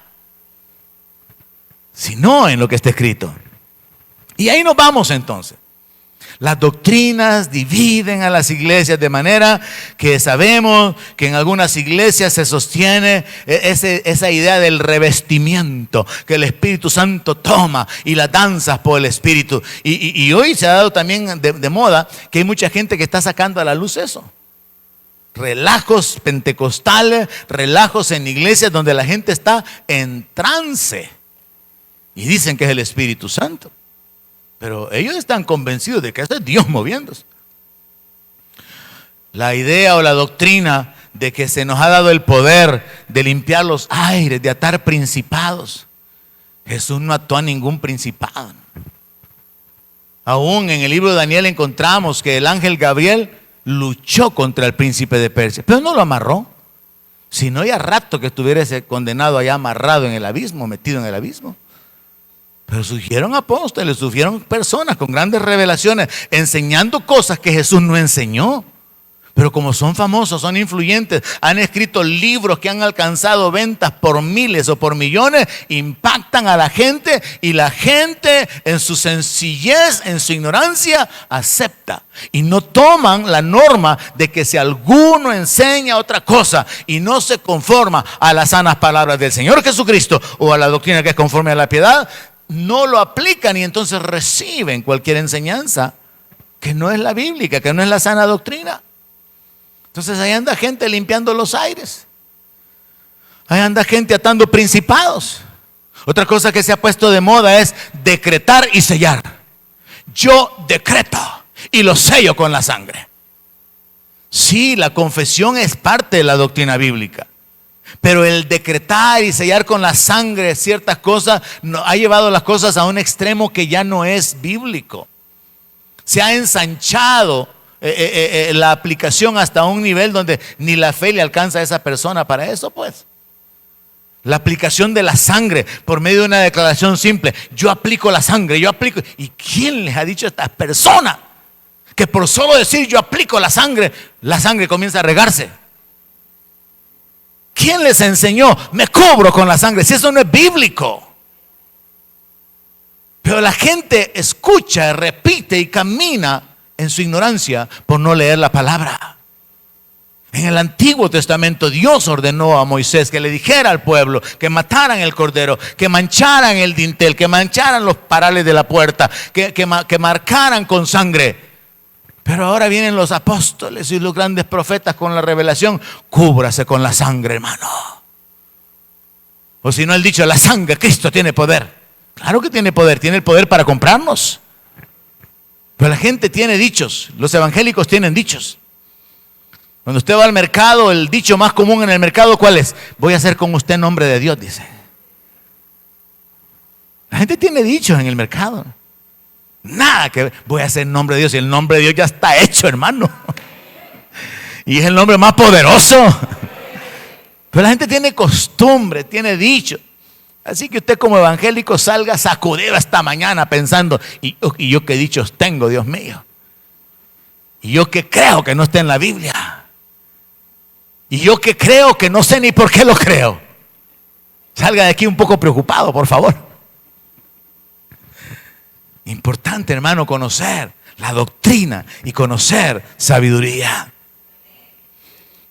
sino en lo que está escrito. Y ahí nos vamos entonces. Las doctrinas dividen a las iglesias de manera que sabemos que en algunas iglesias se sostiene esa idea del revestimiento que el Espíritu Santo toma y las danzas por el Espíritu. Y hoy se ha dado también de moda que hay mucha gente que está sacando a la luz eso. Relajos pentecostales, relajos en iglesias donde la gente está en trance y dicen que es el Espíritu Santo. Pero ellos están convencidos de que eso es Dios moviéndose. La idea o la doctrina de que se nos ha dado el poder de limpiar los aires, de atar principados. Jesús no ató a ningún principado. Aún en el libro de Daniel encontramos que el ángel Gabriel luchó contra el príncipe de Persia, pero no lo amarró. Si no, ya rato que estuviera ese condenado allá amarrado en el abismo, metido en el abismo. Pero surgieron apóstoles, surgieron personas con grandes revelaciones, enseñando cosas que Jesús no enseñó. Pero como son famosos, son influyentes, han escrito libros que han alcanzado ventas por miles o por millones, impactan a la gente y la gente en su sencillez, en su ignorancia, acepta. Y no toman la norma de que si alguno enseña otra cosa y no se conforma a las sanas palabras del Señor Jesucristo o a la doctrina que es conforme a la piedad, no lo aplican y entonces reciben cualquier enseñanza que no es la bíblica, que no es la sana doctrina. Entonces ahí anda gente limpiando los aires. Ahí anda gente atando principados. Otra cosa que se ha puesto de moda es decretar y sellar. Yo decreto y lo sello con la sangre. Sí, la confesión es parte de la doctrina bíblica. Pero el decretar y sellar con la sangre ciertas cosas ha llevado las cosas a un extremo que ya no es bíblico. Se ha ensanchado la aplicación hasta un nivel donde ni la fe le alcanza a esa persona para eso, pues. La aplicación de la sangre por medio de una declaración simple. Yo aplico la sangre, yo aplico. ¿Y quién les ha dicho a estas personas que por solo decir yo aplico la sangre comienza a regarse? ¿Quién les enseñó? Me cubro con la sangre. Si eso no es bíblico. Pero la gente escucha, repite y camina en su ignorancia por no leer la palabra. En el Antiguo Testamento Dios ordenó a Moisés que le dijera al pueblo que mataran el cordero, que mancharan el dintel, que mancharan los parales de la puerta, que marcaran con sangre. Pero ahora vienen los apóstoles y los grandes profetas con la revelación. Cúbrase con la sangre, hermano. O si no, el dicho, la sangre, Cristo tiene poder. Claro que tiene el poder para comprarnos. Pero la gente tiene dichos, los evangélicos tienen dichos. Cuando usted va al mercado, el dicho más común en el mercado, ¿cuál es? Voy a hacer con usted en nombre de Dios, dice. La gente tiene dichos en el mercado. Nada que voy a hacer en nombre de Dios, y el nombre de Dios ya está hecho, hermano. Y es el nombre más poderoso. Pero la gente tiene costumbre, tiene dicho. Así que usted como evangélico salga sacudido esta mañana pensando, ¿y yo qué dichos tengo, Dios mío? Y yo que creo que no está en la Biblia. Y yo que creo que no sé ni por qué lo creo. Salga de aquí un poco preocupado, por favor. Importante, hermano, conocer la doctrina y conocer sabiduría.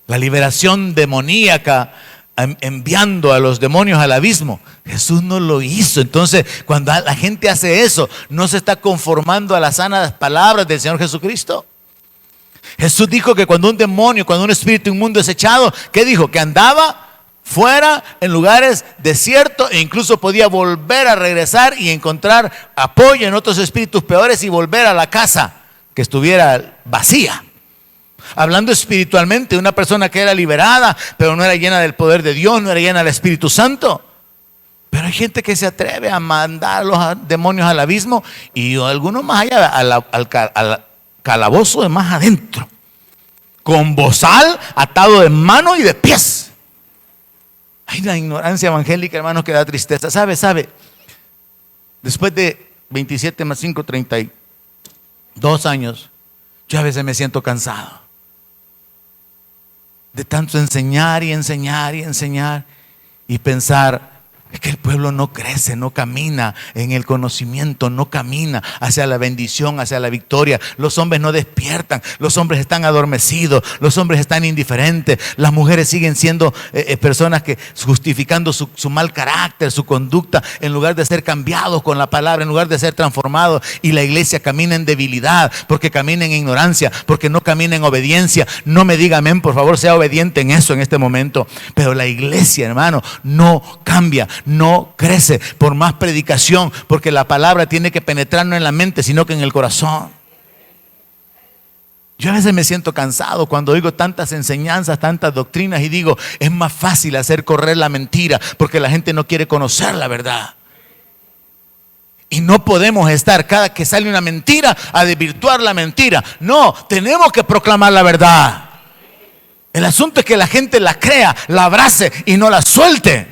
La liberación demoníaca enviando a los demonios al abismo, Jesús no lo hizo. Entonces, cuando la gente hace eso, no se está conformando a las sanas palabras del Señor Jesucristo. Jesús dijo que cuando un demonio, cuando un espíritu inmundo es echado, ¿qué dijo? Que andaba fuera en lugares desiertos e incluso podía volver a regresar y encontrar apoyo en otros espíritus peores y volver a la casa que estuviera vacía. Hablando espiritualmente, una persona que era liberada, pero no era llena del poder de Dios, no era llena del Espíritu Santo. Pero hay gente que se atreve a mandar a los demonios al abismo y algunos más allá, al calabozo de más adentro, con bozal atado de manos y de pies. Hay la ignorancia evangélica, hermanos, que da tristeza. ¿Sabe? Después de 27 más 5, 32 años, yo a veces me siento cansado de tanto enseñar y enseñar y enseñar y pensar, Es que el pueblo no crece, no camina en el conocimiento, no camina hacia la bendición, hacia la victoria. Los hombres no despiertan, los hombres están adormecidos, los hombres están indiferentes. Las mujeres siguen siendo personas que justificando su mal carácter, su conducta, en lugar de ser cambiados con la palabra, en lugar de ser transformados. Y la iglesia camina en debilidad, porque camina en ignorancia, porque no camina en obediencia. No me diga amén, por favor, sea obediente en eso en este momento. Pero la iglesia, hermano, no cambia, no crece por más predicación, porque la palabra tiene que penetrar no en la mente, sino que en el corazón. Yo a veces me siento cansado cuando oigo tantas enseñanzas, tantas doctrinas, y digo, es más fácil hacer correr la mentira, porque la gente no quiere conocer la verdad. Y no podemos estar cada que sale una mentira a desvirtuar la mentira. No, tenemos que proclamar la verdad. El asunto es que la gente la crea, la abrace y no la suelte.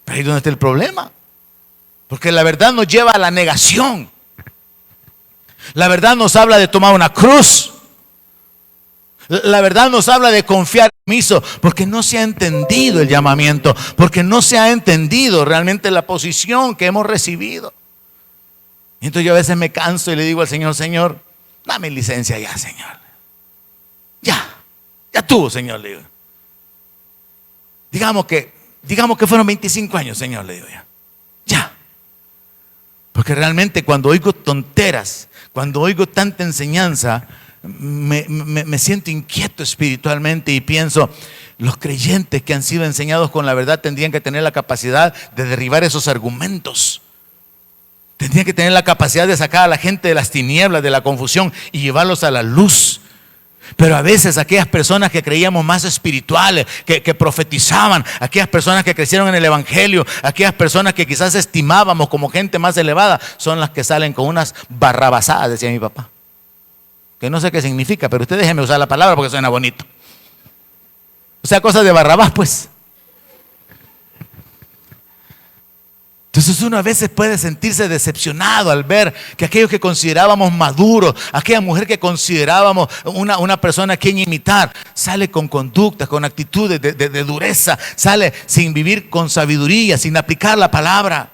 Pero ahí es donde está el problema. Porque la verdad nos lleva a la negación. La verdad nos habla de tomar una cruz. La verdad nos habla de confiar en Cristo, porque no se ha entendido el llamamiento, porque no se ha entendido realmente la posición que hemos recibido. Y entonces yo a veces me canso y le digo al Señor, Señor, dame licencia ya, Señor. Ya tuvo, Señor, le digo. Digamos que fueron 25 años, Señor, le digo ya. Porque realmente cuando oigo tonteras, cuando oigo tanta enseñanza, me siento inquieto espiritualmente y pienso, los creyentes que han sido enseñados con la verdad tendrían que tener la capacidad de derribar esos argumentos. Tendrían que tener la capacidad de sacar a la gente de las tinieblas, de la confusión, y llevarlos a la luz. Pero a veces aquellas personas que creíamos más espirituales, que profetizaban, aquellas personas que crecieron en el evangelio, aquellas personas que quizás estimábamos como gente más elevada, son las que salen con unas barrabasadas, decía mi papá. Que no sé qué significa, pero usted déjeme usar la palabra porque suena bonito. O sea, cosas de Barrabás, pues. Entonces uno a veces puede sentirse decepcionado al ver que aquellos que considerábamos maduros, aquella mujer que considerábamos una persona a quien imitar, sale con conductas, con actitudes de dureza, sale sin vivir con sabiduría, sin aplicar la palabra.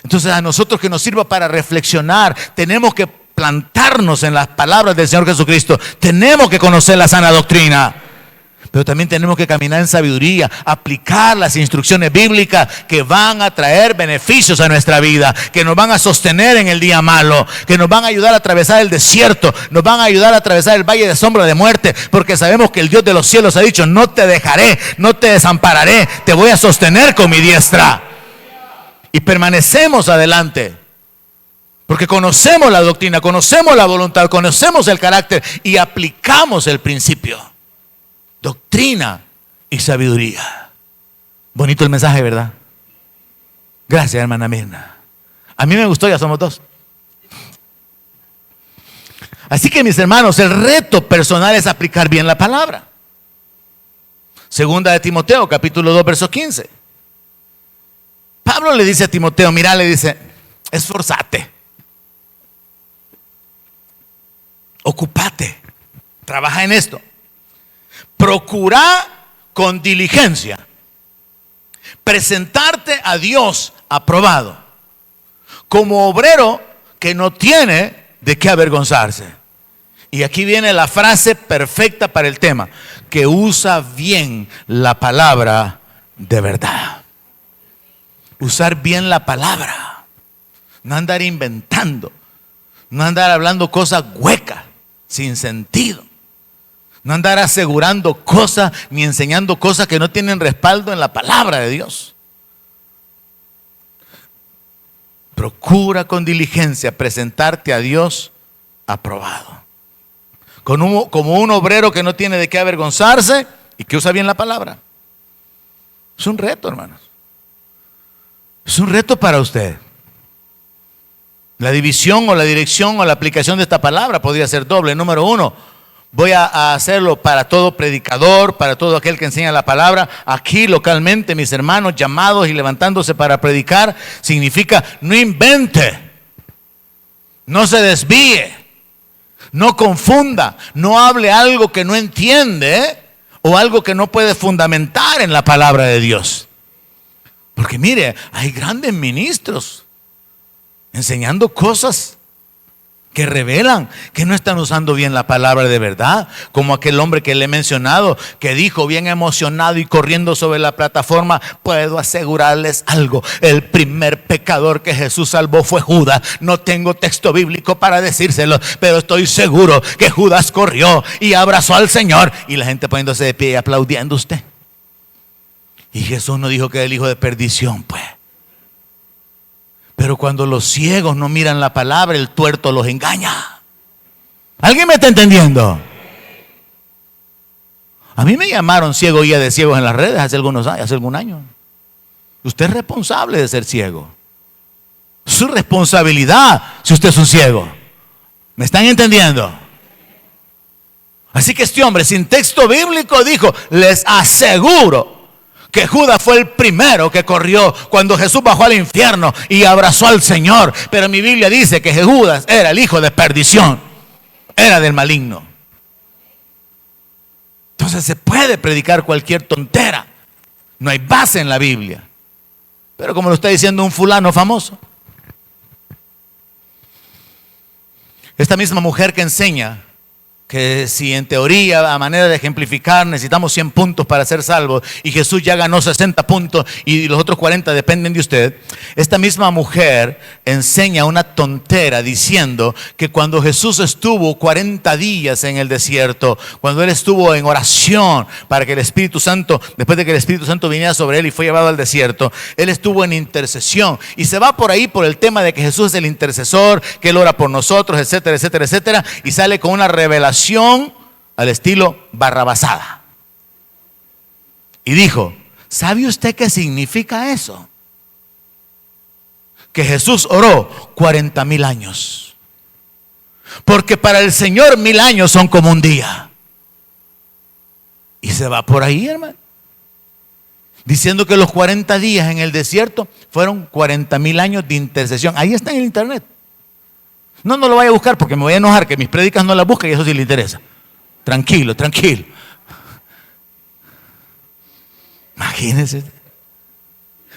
Entonces a nosotros que nos sirva para reflexionar, tenemos que plantarnos en las palabras del Señor Jesucristo, tenemos que conocer la sana doctrina. Pero también tenemos que caminar en sabiduría, aplicar las instrucciones bíblicas que van a traer beneficios a nuestra vida, que nos van a sostener en el día malo, que nos van a ayudar a atravesar el desierto, nos van a ayudar a atravesar el valle de sombra de muerte, porque sabemos que el Dios de los cielos ha dicho, no te dejaré, no te desampararé, te voy a sostener con mi diestra. Y permanecemos adelante, porque conocemos la doctrina, conocemos la voluntad, conocemos el carácter y aplicamos el principio. Doctrina y sabiduría. Bonito el mensaje, ¿verdad? Gracias, hermana Mirna. A mí me gustó, ya somos dos. Así que, mis hermanos, el reto personal es aplicar bien la palabra. Segunda de Timoteo, capítulo 2, verso 15. Pablo le dice a Timoteo, mira, le dice, esforzate, ocúpate, trabaja en esto. Procura con diligencia presentarte a Dios aprobado, como obrero que no tiene de qué avergonzarse. Y aquí viene la frase perfecta para el tema, que usa bien la palabra de verdad. Usar bien la palabra, no andar inventando, no andar hablando cosas huecas, sin sentido. No andar asegurando cosas ni enseñando cosas que no tienen respaldo en la palabra de Dios. Procura con diligencia presentarte a Dios aprobado. Como un obrero que no tiene de qué avergonzarse y que usa bien la palabra. Es un reto, hermanos. Es un reto para usted. La división o la dirección o la aplicación de esta palabra podría ser doble. Número uno, voy a hacerlo para todo predicador, para todo aquel que enseña la palabra. Aquí localmente, mis hermanos llamados y levantándose para predicar, significa no invente, no se desvíe, no confunda, no hable algo que no entiende o algo que no puede fundamentar en la palabra de Dios. Porque mire, hay grandes ministros enseñando cosas que revelan que no están usando bien la palabra de verdad, como aquel hombre que le he mencionado, que dijo bien emocionado y corriendo sobre la plataforma: puedo asegurarles algo, el primer pecador que Jesús salvó fue Judas. No tengo texto bíblico para decírselo, pero estoy seguro que Judas corrió y abrazó al Señor. Y la gente poniéndose de pie y aplaudiendo a usted. Y Jesús no dijo que era el hijo de perdición, pues. Pero cuando los ciegos no miran la palabra, el tuerto los engaña. ¿Alguien me está entendiendo? A mí me llamaron ciego guía de ciegos en las redes hace algún año. Usted es responsable de ser ciego. Su responsabilidad si usted es un ciego. ¿Me están entendiendo? Así que este hombre sin texto bíblico dijo: les aseguro que Judas fue el primero que corrió cuando Jesús bajó al infierno y abrazó al Señor. Pero mi Biblia dice que Judas era el hijo de perdición, era del maligno. Entonces se puede predicar cualquier tontera, no hay base en la Biblia. Pero como lo está diciendo un fulano famoso, esta misma mujer que enseña que si en teoría, a manera de ejemplificar, necesitamos 100 puntos para ser salvos y Jesús ya ganó 60 puntos y los otros 40 dependen de usted, esta misma mujer enseña una tontera diciendo que cuando Jesús estuvo 40 días en el desierto, cuando Él estuvo en oración para que el Espíritu Santo, después de que el Espíritu Santo viniera sobre Él y fue llevado al desierto, Él estuvo en intercesión y se va por ahí por el tema de que Jesús es el intercesor, que Él ora por nosotros, etcétera, etcétera, etcétera, y sale con una revelación al estilo barrabasada. Y dijo: ¿sabe usted qué significa eso? Que Jesús oró 40,000 años. Porque para el Señor 1000 años son como un día. Y se va por ahí, hermano, diciendo que los 40 días en el desierto fueron 40,000 años de intercesión. Ahí está en el internet. No lo vaya a buscar porque me voy a enojar que mis prédicas no las busquen y eso sí le interesa. Tranquilo, tranquilo. Imagínense.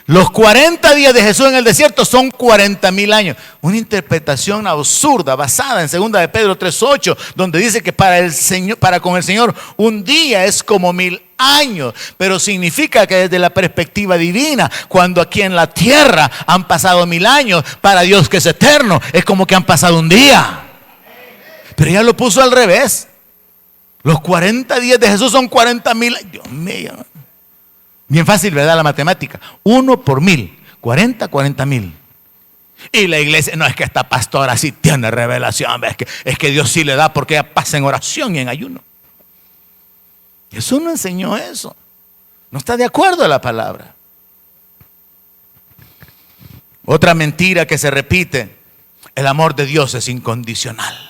Los 40 días de Jesús en el desierto son 40,000 años. Una interpretación absurda basada en 2 de Pedro 3:8, donde dice que para con el Señor un día es como 1000 años. Pero significa que desde la perspectiva divina, cuando aquí en la tierra han pasado 1000 años, para Dios que es eterno, es como que han pasado un día. Pero ella lo puso al revés. Los 40 días de Jesús son 40,000 años. Dios mío. Bien fácil, ¿verdad? La matemática. 1 por 1000, 40,000. Y la iglesia, no, es que esta pastora sí tiene revelación, es que Dios sí le da porque ella pasa en oración y en ayuno. Jesús no enseñó eso. No está de acuerdo a la palabra. Otra mentira que se repite: el amor de Dios es incondicional.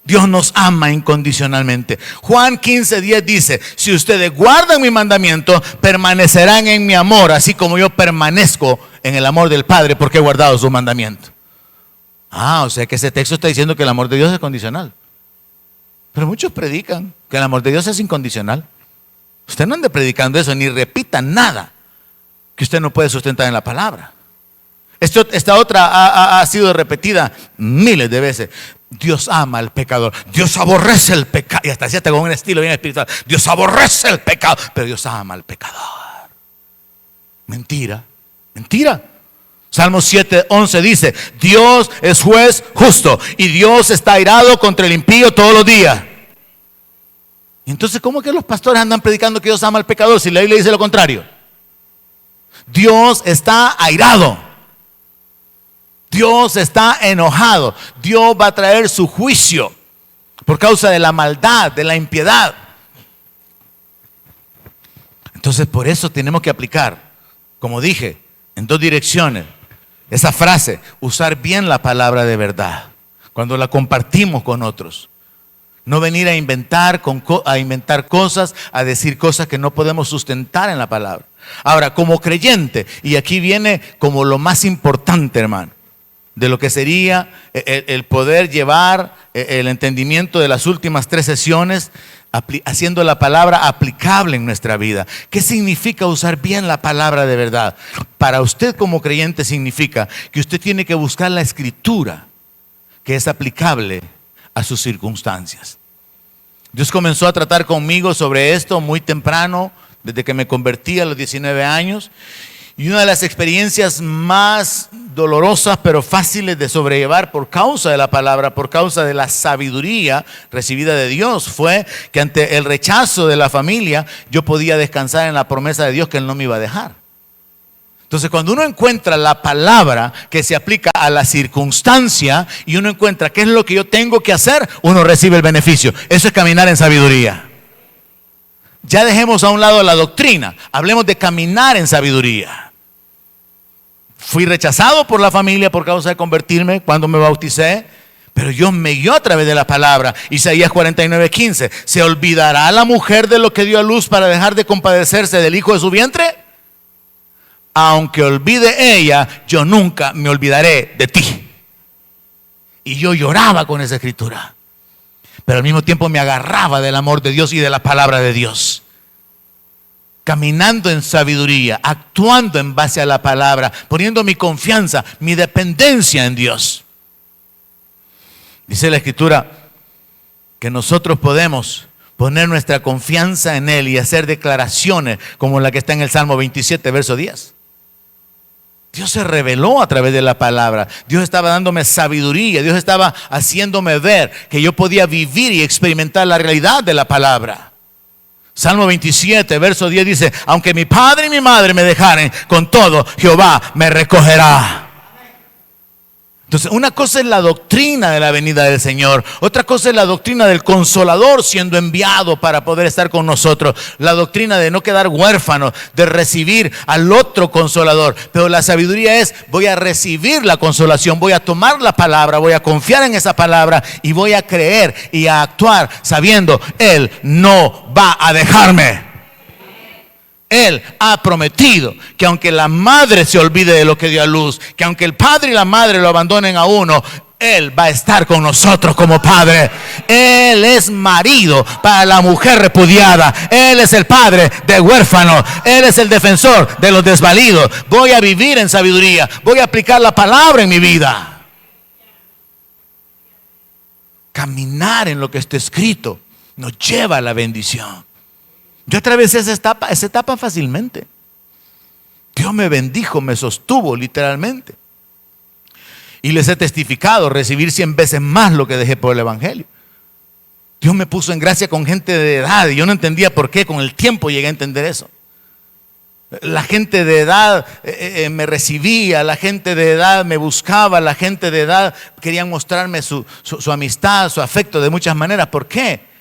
Dios nos ama incondicionalmente. Juan 15:10 dice: si ustedes guardan mi mandamiento, permanecerán en mi amor, así como yo permanezco en el amor del Padre, porque he guardado su mandamiento. O sea que ese texto está diciendo que el amor de Dios es condicional. Pero muchos predican que el amor de Dios es incondicional. Usted no ande predicando eso, ni repita nada que usted no puede sustentar en la palabra. Esta otra ha sido repetida miles de veces. Dios ama al pecador, Dios aborrece el pecado. Y hasta con un estilo bien espiritual: Dios aborrece el pecado, pero Dios ama al pecador. Mentira, mentira. Salmo 7:11 dice: Dios es juez justo y Dios está airado contra el impío todos los días. Y entonces, ¿cómo que los pastores andan predicando que Dios ama al pecador si la Biblia dice lo contrario? Dios está airado. Dios está enojado. Dios va a traer su juicio por causa de la maldad, de la impiedad. Entonces, por eso tenemos que aplicar, como dije, en 2 direcciones. Esa frase: usar bien la palabra de verdad cuando la compartimos con otros. No venir a inventar cosas, a decir cosas que no podemos sustentar en la palabra. Ahora, como creyente, y aquí viene como lo más importante, hermano, de lo que sería el poder llevar el entendimiento de las últimas 3 sesiones haciendo la palabra aplicable en nuestra vida. ¿Qué significa usar bien la palabra de verdad? Para usted como creyente significa que usted tiene que buscar la escritura que es aplicable a sus circunstancias. Dios comenzó a tratar conmigo sobre esto muy temprano, desde que me convertí a los 19 años. Y una de las experiencias más dolorosas pero fáciles de sobrellevar por causa de la palabra, por causa de la sabiduría recibida de Dios, fue que ante el rechazo de la familia yo podía descansar en la promesa de Dios que Él no me iba a dejar. Entonces, cuando uno encuentra la palabra que se aplica a la circunstancia y uno encuentra qué es lo que yo tengo que hacer, uno recibe el beneficio. Eso es caminar en sabiduría. Ya dejemos a un lado la doctrina, hablemos de caminar en sabiduría. Fui rechazado por la familia por causa de convertirme cuando me bauticé, pero Dios me guió a través de la palabra. Isaías 49:15, ¿se olvidará la mujer de lo que dio a luz para dejar de compadecerse del hijo de su vientre? Aunque olvide ella, yo nunca me olvidaré de ti. Y yo lloraba con esa escritura, pero al mismo tiempo me agarraba del amor de Dios y de la palabra de Dios. Caminando en sabiduría, actuando en base a la palabra, poniendo mi confianza, mi dependencia en Dios. Dice la escritura que nosotros podemos poner nuestra confianza en Él y hacer declaraciones como la que está en el Salmo 27, verso 10. Dios se reveló a través de la palabra. Dios estaba dándome sabiduría. Dios estaba haciéndome ver que yo podía vivir y experimentar la realidad de la palabra. Salmo 27, verso 10 dice, aunque mi padre y mi madre me dejaren, con todo Jehová me recogerá. Entonces, una cosa es la doctrina de la venida del Señor, otra cosa es la doctrina del Consolador siendo enviado para poder estar con nosotros, la doctrina de no quedar huérfano, de recibir al otro Consolador. Pero la sabiduría es, voy a recibir la consolación, voy a tomar la palabra, voy a confiar en esa palabra y voy a creer y a actuar sabiendo, Él no va a dejarme. Él ha prometido que aunque la madre se olvide de lo que dio a luz, que aunque el padre y la madre lo abandonen a uno, Él va a estar con nosotros como padre. Él es marido para la mujer repudiada. Él es el padre del huérfano. Él es el defensor de los desvalidos. Voy a vivir en sabiduría. Voy a aplicar la palabra en mi vida. Caminar en lo que está escrito nos lleva a la bendición. Yo atravesé esa etapa fácilmente. Dios me bendijo, me sostuvo literalmente. Y les he testificado recibir 100 veces más lo que dejé por el Evangelio. Dios me puso en gracia con gente de edad y yo no entendía por qué. Con el tiempo llegué a entender eso. La gente de edad me recibía, la gente de edad me buscaba, la gente de edad querían mostrarme su amistad, su afecto de muchas maneras. ¿Por qué?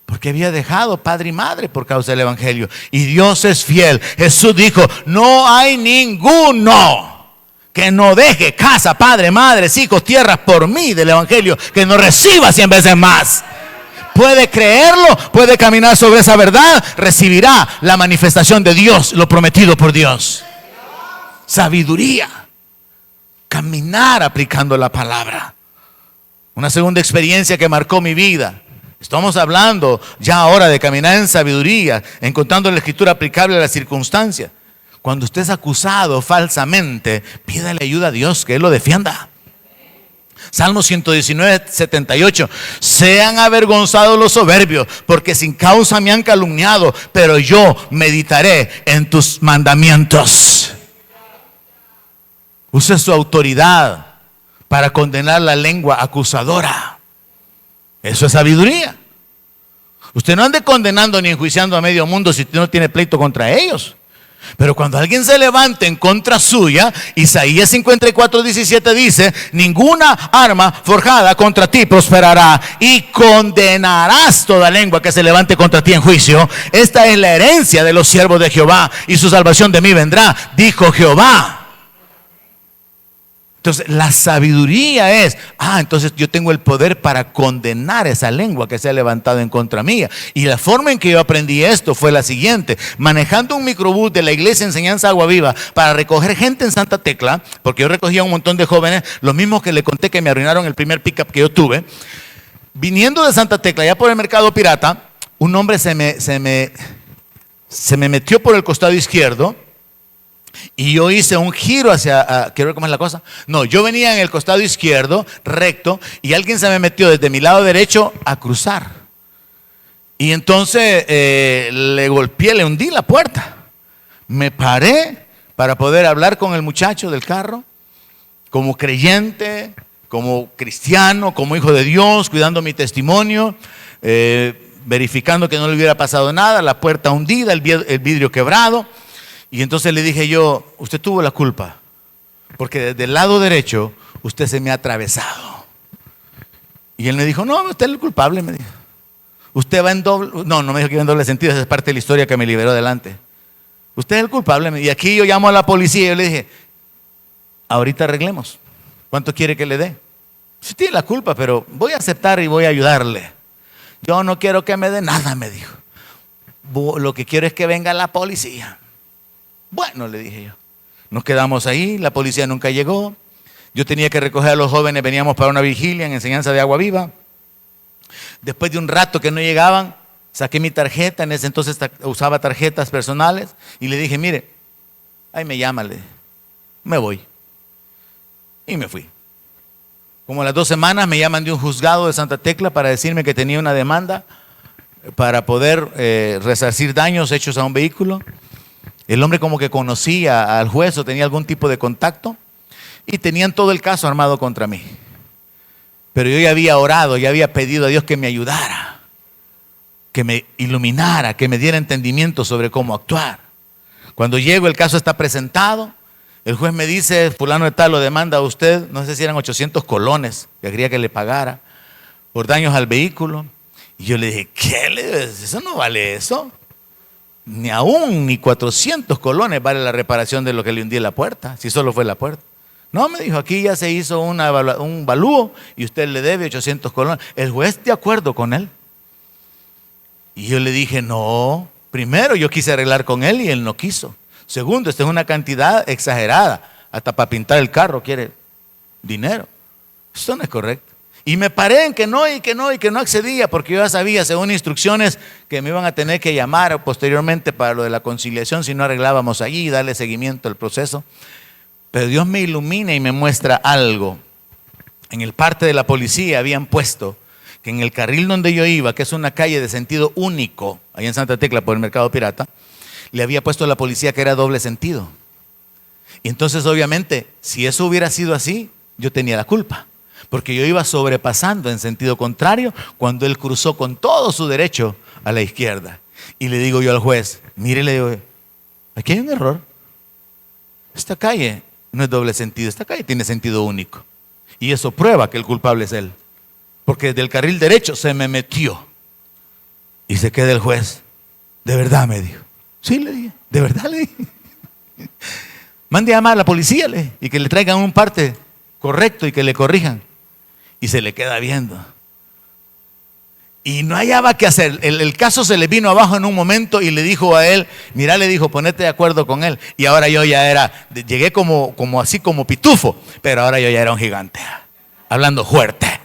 Porque había dejado padre y madre por causa del Evangelio. Y Dios es fiel. Jesús dijo, no hay ninguno que no deje casa, padre, madre, hijos, tierras por mí del Evangelio, que no reciba 100 veces más. Puede creerlo, puede caminar sobre esa verdad, recibirá la manifestación de Dios, lo prometido por Dios. Sabiduría. Caminar aplicando la palabra. Una segunda experiencia que marcó mi vida. Estamos hablando ya ahora de caminar en sabiduría, encontrando la escritura aplicable a las circunstancias. Cuando usted es acusado falsamente, pídale ayuda a Dios, que Él lo defienda. Salmo 119, 78. Sean avergonzados los soberbios, porque sin causa me han calumniado, pero yo meditaré en tus mandamientos. Use su autoridad para condenar la lengua acusadora. Eso es sabiduría. Usted no ande condenando ni enjuiciando a medio mundo si usted no tiene pleito contra ellos. Pero cuando alguien se levante en contra suya, Isaías 54:17 dice, ninguna arma forjada contra ti prosperará y condenarás toda lengua que se levante contra ti en juicio. Esta es la herencia de los siervos de Jehová y su salvación de mí vendrá, dijo Jehová. Entonces la sabiduría es, entonces yo tengo el poder para condenar esa lengua que se ha levantado en contra mía. Y la forma en que yo aprendí esto fue la siguiente: manejando un microbús de la iglesia Enseñanza Agua Viva para recoger gente en Santa Tecla, porque yo recogía un montón de jóvenes, los mismos que le conté que me arruinaron el primer pick-up que yo tuve. Viniendo de Santa Tecla, ya por el Mercado Pirata, un hombre se me metió por el costado izquierdo y yo hice un giro hacia, quiero ver cómo es la cosa. No, yo venía en el costado izquierdo, recto, y alguien se me metió desde mi lado derecho a cruzar. Y entonces le golpeé, le hundí la puerta. Me paré para poder hablar con el muchacho del carro, como creyente, como cristiano, como hijo de Dios, cuidando mi testimonio, verificando que no le hubiera pasado nada, la puerta hundida, el vidrio quebrado. Y entonces le dije yo, usted tuvo la culpa, porque desde el lado derecho usted se me ha atravesado. Y él me dijo, no, usted es el culpable, me dijo. Usted va en doble, no me dijo que iba en doble sentido, esa es parte de la historia que me liberó adelante. Usted es el culpable. Y aquí yo llamo a la policía y yo le dije, ahorita arreglemos. ¿Cuánto quiere que le dé? Usted tiene la culpa, pero voy a aceptar y voy a ayudarle. Yo no quiero que me dé nada, me dijo. Lo que quiero es que venga la policía. Bueno, le dije yo. Nos quedamos ahí, la policía nunca llegó. Yo tenía que recoger a los jóvenes, veníamos para una vigilia en enseñanza de Agua Viva. Después de un rato que no llegaban, saqué mi tarjeta, en ese entonces usaba tarjetas personales, y le dije, mire, ahí me llama, le dije, me voy. Y me fui. Como a las 2 semanas me llaman de un juzgado de Santa Tecla para decirme que tenía una demanda para poder resarcir daños hechos a un vehículo. El hombre como que conocía al juez o tenía algún tipo de contacto y tenían todo el caso armado contra mí. Pero yo ya había orado, ya había pedido a Dios que me ayudara, que me iluminara, que me diera entendimiento sobre cómo actuar. Cuando llego, el caso está presentado. El juez me dice, fulano de tal lo demanda a usted, no sé si eran 800 colones que quería que le pagara por daños al vehículo. Y yo le dije, ¿qué? Eso no vale eso. Ni 400 colones vale la reparación de lo que le hundí en la puerta, si solo fue la puerta. No, me dijo, aquí ya se hizo un valúo y usted le debe 800 colones. El juez de acuerdo con él. Y yo le dije, no, primero yo quise arreglar con él y él no quiso. Segundo, esta es una cantidad exagerada, hasta para pintar el carro quiere dinero. Esto no es correcto. Y me paré en que no accedía, porque yo ya sabía, según instrucciones, que me iban a tener que llamar posteriormente para lo de la conciliación si no arreglábamos allí y darle seguimiento al proceso. Pero Dios me ilumina y me muestra algo. En el parte de la policía habían puesto que en el carril donde yo iba, que es una calle de sentido único, ahí en Santa Tecla por el Mercado Pirata, le había puesto a la policía que era doble sentido. Y entonces obviamente, si eso hubiera sido así, yo tenía la culpa. Porque yo iba sobrepasando en sentido contrario cuando él cruzó con todo su derecho a la izquierda. Y le digo yo al juez, mire, le digo, aquí hay un error. Esta calle no es doble sentido, esta calle tiene sentido único. Y eso prueba que el culpable es él. Porque desde el carril derecho se me metió. Y se queda el juez. De verdad, me dijo. Sí, le dije, de verdad, le dije. Mande a llamar a la policía, le dije, y que le traigan un parte correcto y que le corrijan. Y se le queda viendo. Y no hallaba qué hacer. El caso se le vino abajo en un momento y le dijo a él, mira, le dijo, ponete de acuerdo con él. Y ahora yo ya era, llegué como así como pitufo, pero ahora yo ya era un gigante, hablando fuerte.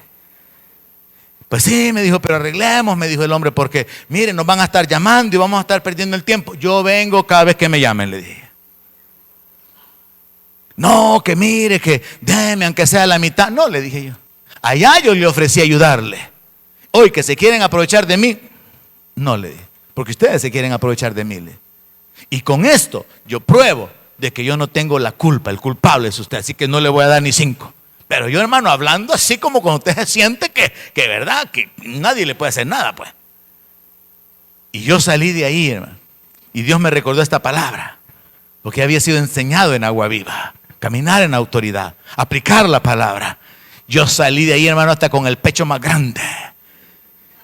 Pues sí, me dijo, pero arreglemos, me dijo el hombre, porque miren, nos van a estar llamando y vamos a estar perdiendo el tiempo. Yo vengo cada vez que me llamen, le dije. No, que mire, que déme aunque sea la mitad. No, le dije yo. Allá yo le ofrecí ayudarle. Hoy que se quieren aprovechar de mí, no, le dije, porque ustedes se quieren aprovechar de mí. Y con esto yo pruebo de que yo no tengo la culpa, el culpable es usted, así que no le voy a dar ni 5. Pero yo, hermano, hablando así como cuando usted se siente que verdad, que nadie le puede hacer nada, pues. Y yo salí de ahí, hermano, y Dios me recordó esta palabra, porque había sido enseñado en Agua Viva, caminar en autoridad, aplicar la palabra. Yo salí de ahí, hermano, hasta con el pecho más grande.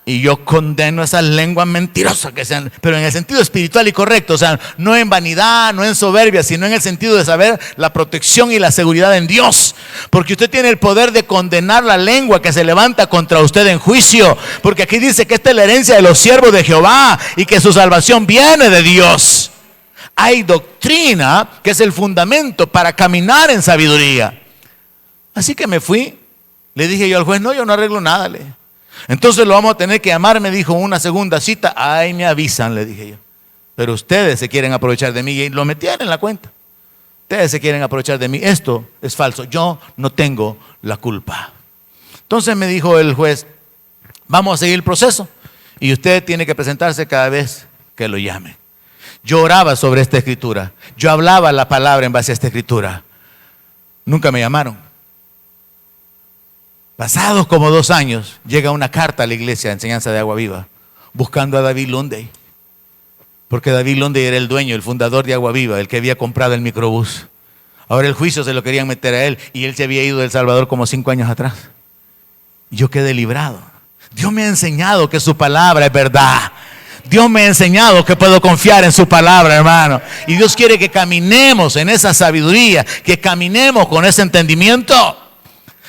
Y yo condeno esas lenguas mentirosas que sean, pero en el sentido espiritual y correcto, o sea, no en vanidad, no en soberbia, sino en el sentido de saber la protección y la seguridad en Dios. Porque usted tiene el poder de condenar la lengua que se levanta contra usted en juicio. Porque aquí dice que esta es la herencia de los siervos de Jehová y que su salvación viene de Dios. Hay doctrina que es el fundamento para caminar en sabiduría. Así que me fui, le dije yo al juez, no, yo no arreglo nada, le dije. Entonces lo vamos a tener que llamar, me dijo, una segunda cita. Ay, me avisan, le dije yo. Pero ustedes se quieren aprovechar de mí, y lo metían en la cuenta. Ustedes se quieren aprovechar de mí. Esto es falso. Yo no tengo la culpa. Entonces me dijo el juez, vamos a seguir el proceso y usted tiene que presentarse cada vez que lo llame. Yo oraba sobre esta escritura. Yo hablaba la palabra en base a esta escritura. Nunca me llamaron. Pasados como 2 años, llega una carta a la iglesia de Enseñanza de Agua Viva, buscando a David Lunday. Porque David Lunday era el dueño, el fundador de Agua Viva, el que había comprado el microbús. Ahora el juicio se lo querían meter a él, y él se había ido de El Salvador como 5 años atrás. Y yo quedé librado. Dios me ha enseñado que su palabra es verdad. Dios me ha enseñado que puedo confiar en su palabra, hermano. Y Dios quiere que caminemos en esa sabiduría, que caminemos con ese entendimiento.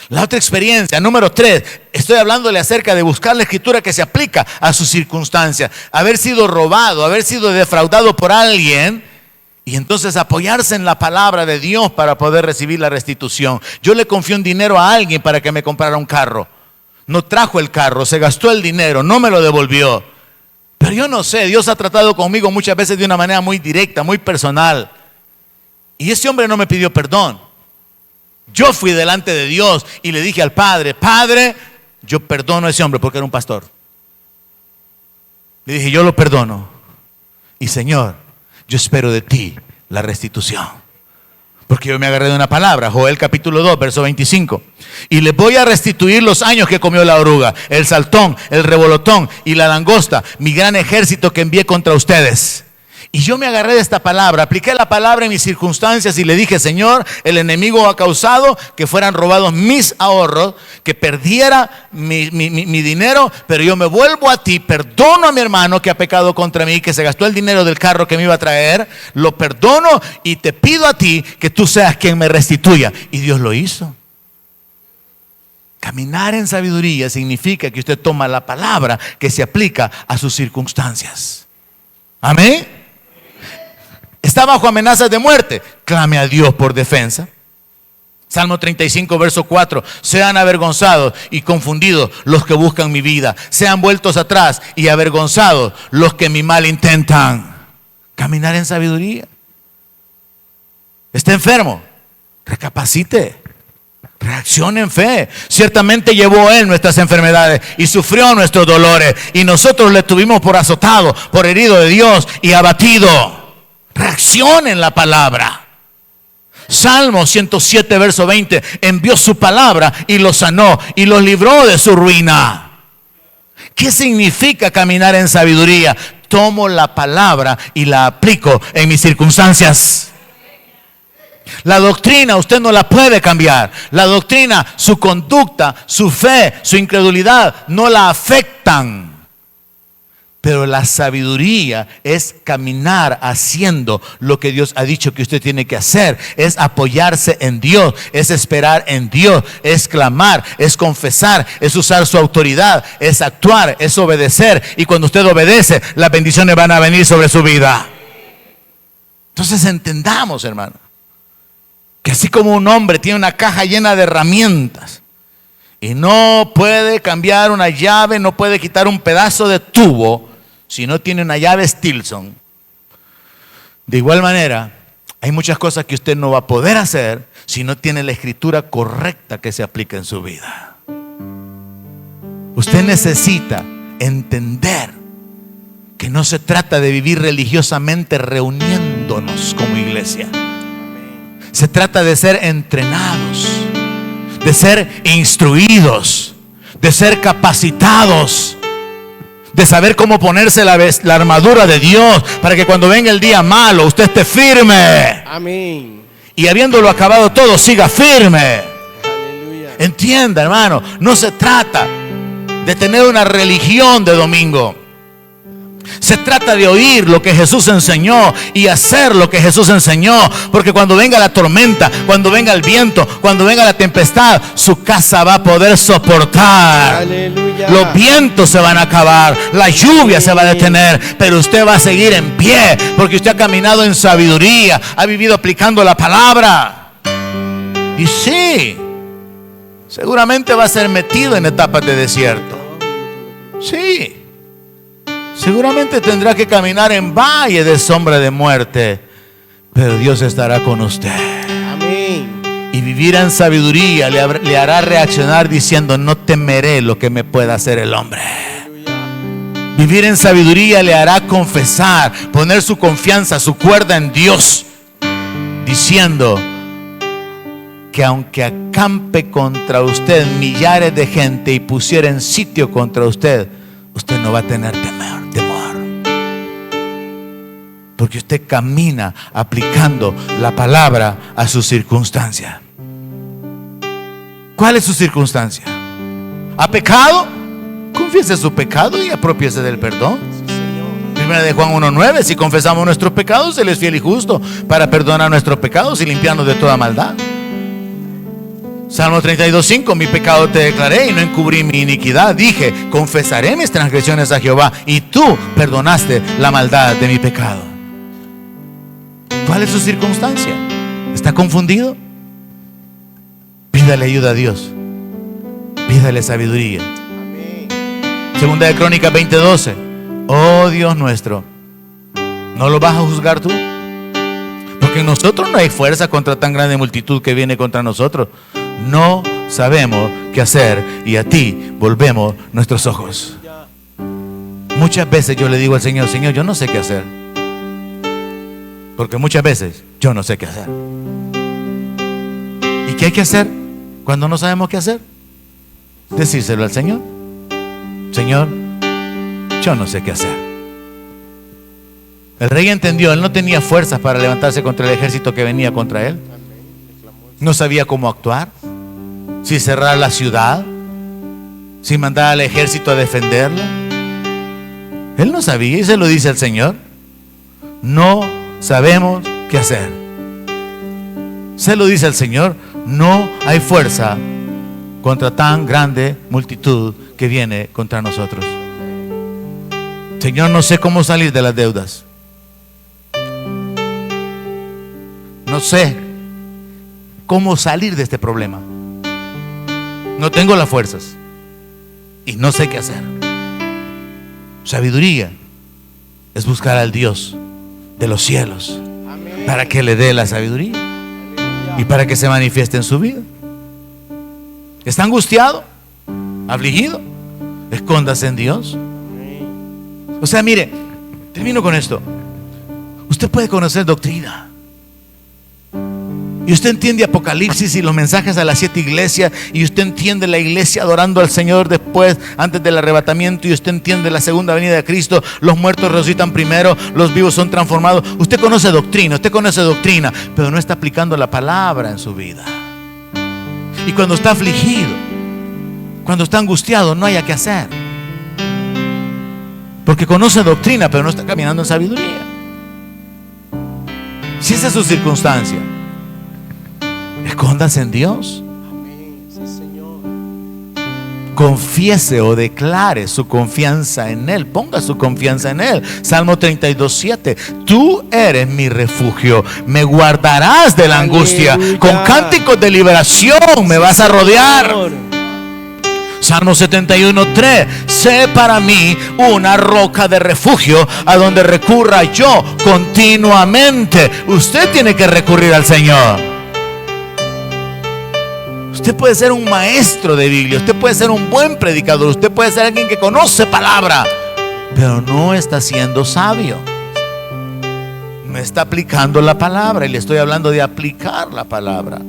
La otra experiencia, número 3, estoy hablándole acerca de buscar la escritura que se aplica a sus circunstancias. Haber sido robado, haber sido defraudado por alguien, y entonces apoyarse en la palabra de Dios para poder recibir la restitución. Yo le confié un dinero a alguien para que me comprara un carro. No trajo el carro, se gastó el dinero, no me lo devolvió. Pero yo no sé, Dios ha tratado conmigo muchas veces de una manera muy directa, muy personal. Y ese hombre no me pidió perdón. Yo fui delante de Dios y le dije al Padre, Padre, yo perdono a ese hombre, porque era un pastor. Le dije, yo lo perdono. Y Señor, yo espero de ti la restitución. Porque yo me agarré de una palabra, Joel capítulo 2, verso 25. Y les voy a restituir los años que comió la oruga, el saltón, el revolotón y la langosta, mi gran ejército que envié contra ustedes. Y yo me agarré de esta palabra, apliqué la palabra en mis circunstancias y le dije, Señor, el enemigo ha causado que fueran robados mis ahorros, que perdiera mi dinero, pero yo me vuelvo a ti, perdono a mi hermano que ha pecado contra mí, que se gastó el dinero del carro que me iba a traer, lo perdono y te pido a ti que tú seas quien me restituya. Y Dios lo hizo. Caminar en sabiduría significa que usted toma la palabra que se aplica a sus circunstancias. Amén. Está bajo amenazas de muerte, clame a Dios por defensa. Salmo 35, verso 4. Sean avergonzados y confundidos los que buscan mi vida. Sean vueltos atrás y avergonzados los que mi mal intentan. Caminar en sabiduría. Está enfermo, recapacite. Reaccione en fe. Ciertamente llevó Él nuestras enfermedades y sufrió nuestros dolores. Y nosotros le tuvimos por azotado, por herido de Dios y abatido. Reaccione en la palabra. Salmo 107, verso 20. Envió su palabra y los sanó y los libró de su ruina. ¿Qué significa caminar en sabiduría? Tomo la palabra y la aplico en mis circunstancias. La doctrina usted no la puede cambiar. La doctrina, su conducta, su fe, su incredulidad no la afectan. Pero la sabiduría es caminar haciendo lo que Dios ha dicho que usted tiene que hacer. Es apoyarse en Dios, es esperar en Dios, es clamar, es confesar, es usar su autoridad, es actuar, es obedecer. Y cuando usted obedece, las bendiciones van a venir sobre su vida. Entonces entendamos, hermano, que así como un hombre tiene una caja llena de herramientas y no puede cambiar una llave, no puede quitar un pedazo de tubo si no tiene una llave Stilson. De igual manera, hay muchas cosas que usted no va a poder hacer si no tiene la escritura correcta que se aplica en su vida. Usted necesita entender que no se trata de vivir religiosamente reuniéndonos como iglesia. Se trata de ser entrenados, de ser instruidos, de ser capacitados, de saber cómo ponerse la armadura de Dios para que cuando venga el día malo usted esté firme. Amén. Y habiéndolo acabado todo, siga firme. Aleluya. Entienda, hermano, no se trata de tener una religión de domingo. Se trata de oír lo que Jesús enseñó y hacer lo que Jesús enseñó. Porque cuando venga la tormenta, cuando venga el viento, cuando venga la tempestad, su casa va a poder soportar. Aleluya. Los vientos se van a acabar, la lluvia se va a detener, pero usted va a seguir en pie porque usted ha caminado en sabiduría, ha vivido aplicando la palabra. Y sí, seguramente va a ser metido en etapas de desierto. Sí, seguramente tendrá que caminar en valle de sombra de muerte, pero Dios estará con usted. Amén. Y vivir en sabiduría le hará reaccionar diciendo: no temeré lo que me pueda hacer el hombre. Vivir en sabiduría le hará confesar, poner su confianza, su cuerda en Dios, diciendo que aunque acampe contra usted millares de gente y pusiera en sitio contra usted, usted no va a tener temor, porque usted camina aplicando la palabra a su circunstancia. ¿Cuál es su circunstancia? ¿Ha pecado? Confiese su pecado y apropiese del perdón. Primera de Juan 1:9: si confesamos nuestros pecados, Él es fiel y justo para perdonar nuestros pecados y limpiarnos de toda maldad. Salmo 32:5: mi pecado te declaré y no encubrí mi iniquidad. Dije: confesaré mis transgresiones a Jehová, y tú perdonaste la maldad de mi pecado. ¿Cuál es su circunstancia? ¿Está confundido? Pídale ayuda a Dios. Pídale sabiduría. Segunda de Crónicas 20:12: oh Dios nuestro, ¿no lo vas a juzgar tú? Porque en nosotros no hay fuerza contra tan grande multitud que viene contra nosotros. No sabemos qué hacer y a ti volvemos nuestros ojos. Muchas veces yo le digo al Señor: Señor, yo no sé qué hacer. Porque muchas veces yo no sé qué hacer. ¿Y qué hay que hacer cuando no sabemos qué hacer? Decírselo al Señor: Señor, yo no sé qué hacer. El rey entendió, él no tenía fuerzas para levantarse contra el ejército que venía contra él. No sabía cómo actuar, si cerrar la ciudad, si mandar al ejército a defenderla. Él no sabía y se lo dice al Señor: no sabemos qué hacer. Se lo dice al Señor: no hay fuerza contra tan grande multitud que viene contra nosotros. Señor, no sé cómo salir de las deudas. No sé cómo salir de este problema. No tengo las fuerzas y no sé qué hacer. Sabiduría es buscar al Dios de los cielos para que le dé la sabiduría y para que se manifieste en su vida. ¿Está angustiado? ¿Afligido? Escóndase en Dios. O sea, mire, termino con esto. Usted puede conocer doctrina y usted entiende Apocalipsis y los mensajes a las 7 iglesias, y usted entiende la iglesia adorando al Señor después, antes del arrebatamiento, y usted entiende la segunda venida de Cristo. Los muertos resucitan primero, los vivos son transformados. Usted conoce doctrina, pero no está aplicando la palabra en su vida. Y cuando está afligido, cuando está angustiado, no haya que hacer, porque conoce doctrina pero no está caminando en sabiduría. Si esa es su circunstancia, escóndase en Dios. Confiese o declare su confianza en Él. Ponga su confianza en Él. Salmo 32:7: tú eres mi refugio, me guardarás de la angustia, con cánticos de liberación me vas a rodear. Salmo 71:3: sé para mí una roca de refugio a donde recurra yo continuamente. Usted tiene que recurrir al Señor. Usted puede ser un maestro de Biblia, usted puede ser un buen predicador, usted puede ser alguien que conoce palabra, pero no está siendo sabio. No está aplicando la palabra, y le estoy hablando de aplicar la palabra.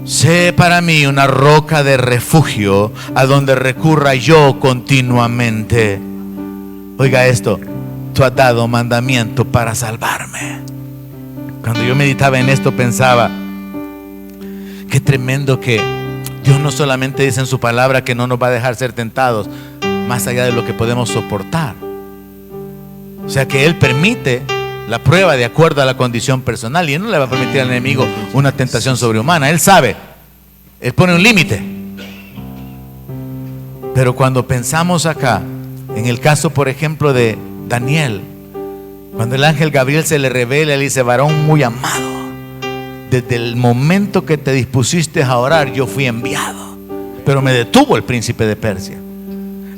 Sé para mí una roca de refugio a donde recurra yo continuamente. Oiga esto: tú has dado mandamiento para salvarme. Cuando yo meditaba en esto pensaba: qué tremendo que Dios no solamente dice en su palabra que no nos va a dejar ser tentados más allá de lo que podemos soportar. O sea que Él permite la prueba de acuerdo a la condición personal, y Él no le va a permitir al enemigo una tentación sobrehumana. Él sabe, Él pone un límite. Pero cuando pensamos acá en el caso, por ejemplo, de Daniel, cuando el ángel Gabriel se le revela, le dice: varón muy amado, desde el momento que te dispusiste a orar, yo fui enviado. Pero me detuvo el príncipe de Persia.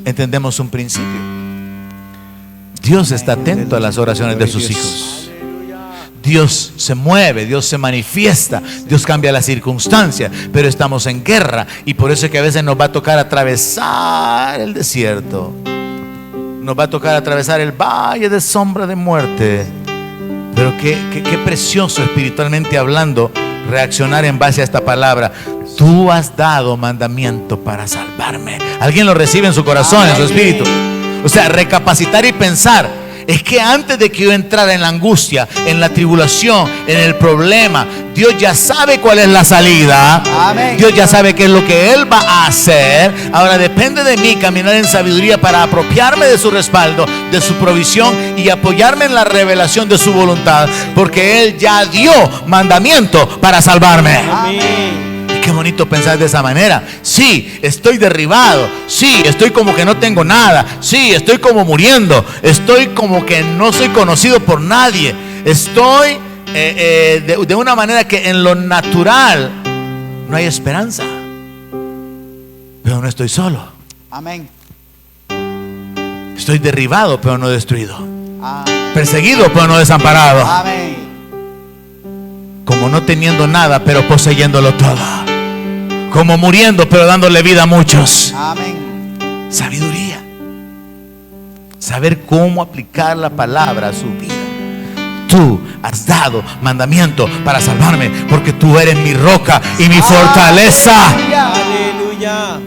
entendemos un principio. Dios está atento a las oraciones de sus hijos. Dios se mueve, Dios se manifiesta, Dios cambia las circunstancias, pero estamos en guerra y por eso es que a veces nos va a tocar atravesar el desierto, nos va a tocar atravesar el valle de sombra de muerte. Pero qué precioso espiritualmente hablando reaccionar en base a esta palabra. Tú has dado mandamiento para salvarme. ¿Alguien lo recibe en su corazón, en su espíritu? O sea, recapacitar y pensar. Es que antes de que yo entrara en la angustia, en la tribulación, en el problema, Dios ya sabe cuál es la salida. Amén. Dios ya sabe qué es lo que Él va a hacer. Ahora depende de mí caminar en sabiduría para apropiarme de su respaldo, de su provisión y apoyarme en la revelación de su voluntad, porque Él ya dio mandamiento para salvarme. Amén. Qué bonito pensar de esa manera. Sí, estoy derribado. Sí, estoy como que no tengo nada. Sí, estoy como muriendo. Estoy como que no soy conocido por nadie. Estoy de una manera que en lo natural no hay esperanza. Pero no estoy solo. Amén. Estoy derribado pero no destruido. Amén. Perseguido pero no desamparado. Amén. Como no teniendo nada pero poseyéndolo todo. Como muriendo pero dándole vida a muchos. Amén. Sabiduría. Saber cómo aplicar la palabra a su vida. Tú has dado mandamiento para salvarme, porque tú eres mi roca y mi fortaleza. Aleluya.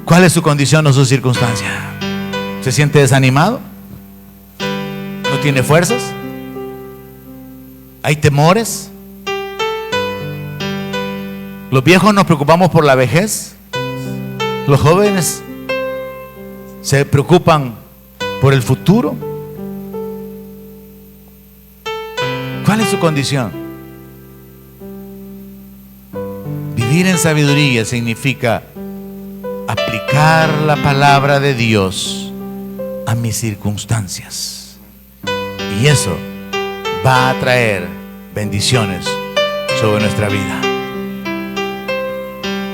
¿Cuál es su condición o su circunstancia? ¿Se siente desanimado? ¿No tiene fuerzas? ¿Hay temores? Los viejos nos preocupamos por la vejez. Los jóvenes se preocupan por el futuro. ¿Cuál es su condición? Vivir en sabiduría significa aplicar la palabra de Dios a mis circunstancias. Y eso va a traer bendiciones sobre nuestra vida.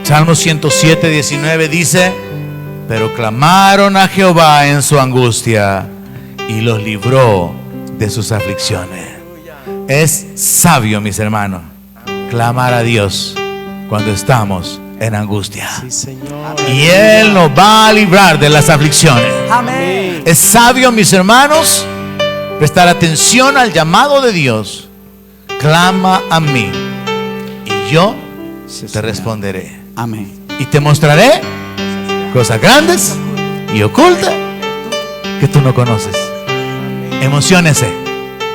Salmo 107, 19 dice: pero clamaron a Jehová en su angustia y los libró de sus aflicciones. Es sabio, mis hermanos, clamar a Dios cuando estamos en angustia. Sí, Señor. Y Él nos va a librar de las aflicciones. Amén. Es sabio, mis hermanos, prestar atención al llamado de Dios. Clama a mí y yo te responderé. Amén. Y te mostraré cosas grandes y ocultas que tú no conoces. Emociónese.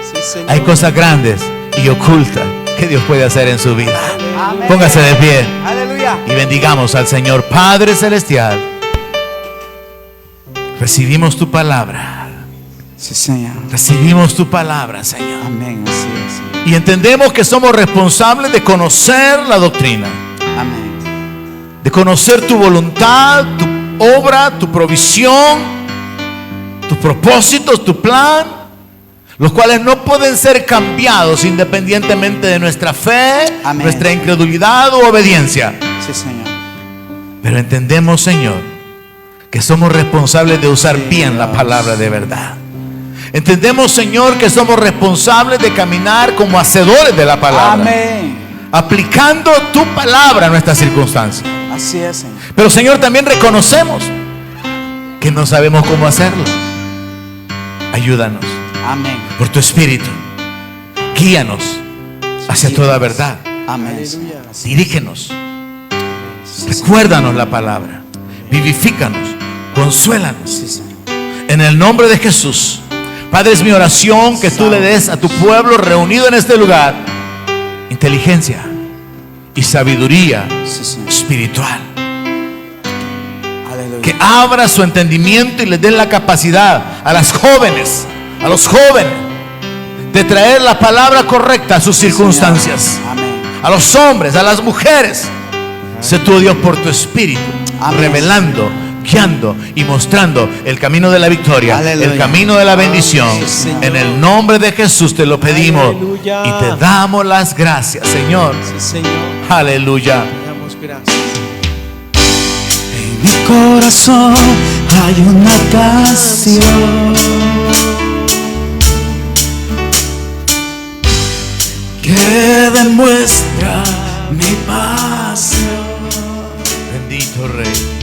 Sí, Señor. Hay cosas grandes y ocultas que Dios puede hacer en su vida. Amén. Póngase de pie Aleluya. y bendigamos al Señor. Padre Celestial, recibimos tu palabra. Sí, Señor. Recibimos tu palabra, Señor. Amén. Así es, Señor. Y entendemos que somos responsables de conocer la doctrina, Amén. de conocer tu voluntad, tu obra, tu provisión, tus propósitos, tu plan, los cuales no pueden ser cambiados independientemente de nuestra fe, Amén. nuestra incredulidad o obediencia. Sí, Señor. Pero entendemos, Señor, que somos responsables de usar bien la palabra de verdad. Entendemos, Señor, que somos responsables de caminar como hacedores de la palabra, Amén. aplicando tu palabra a nuestras circunstancias. Así es, Señor. Pero, Señor, también reconocemos que no sabemos cómo hacerlo. Ayúdanos Amén. por tu espíritu. Guíanos hacia toda verdad. Amén. Aleluya. Dirígenos. Recuérdanos la palabra. Vivifícanos. Consuélanos. Sí, Señor. En el nombre de Jesús. Padre, es mi oración que tú le des a tu pueblo reunido en este lugar inteligencia y sabiduría Sí, Señor. espiritual. Aleluya. Que abra su entendimiento y les dé la capacidad a las jóvenes, a los jóvenes, de traer la palabra correcta a sus circunstancias. Amén. A los hombres, a las mujeres. Sé tú, Dios, por tu espíritu, Amén. revelando, guiando y mostrando el camino de la victoria, Aleluya. el camino de la bendición. Sí, Señor. En el nombre de Jesús te lo pedimos. Aleluya. Y te damos las gracias, Señor. Sí, Señor. Aleluya. Te damos gracias. mi corazón hay una canción que demuestra mi pasión. Bendito Rey.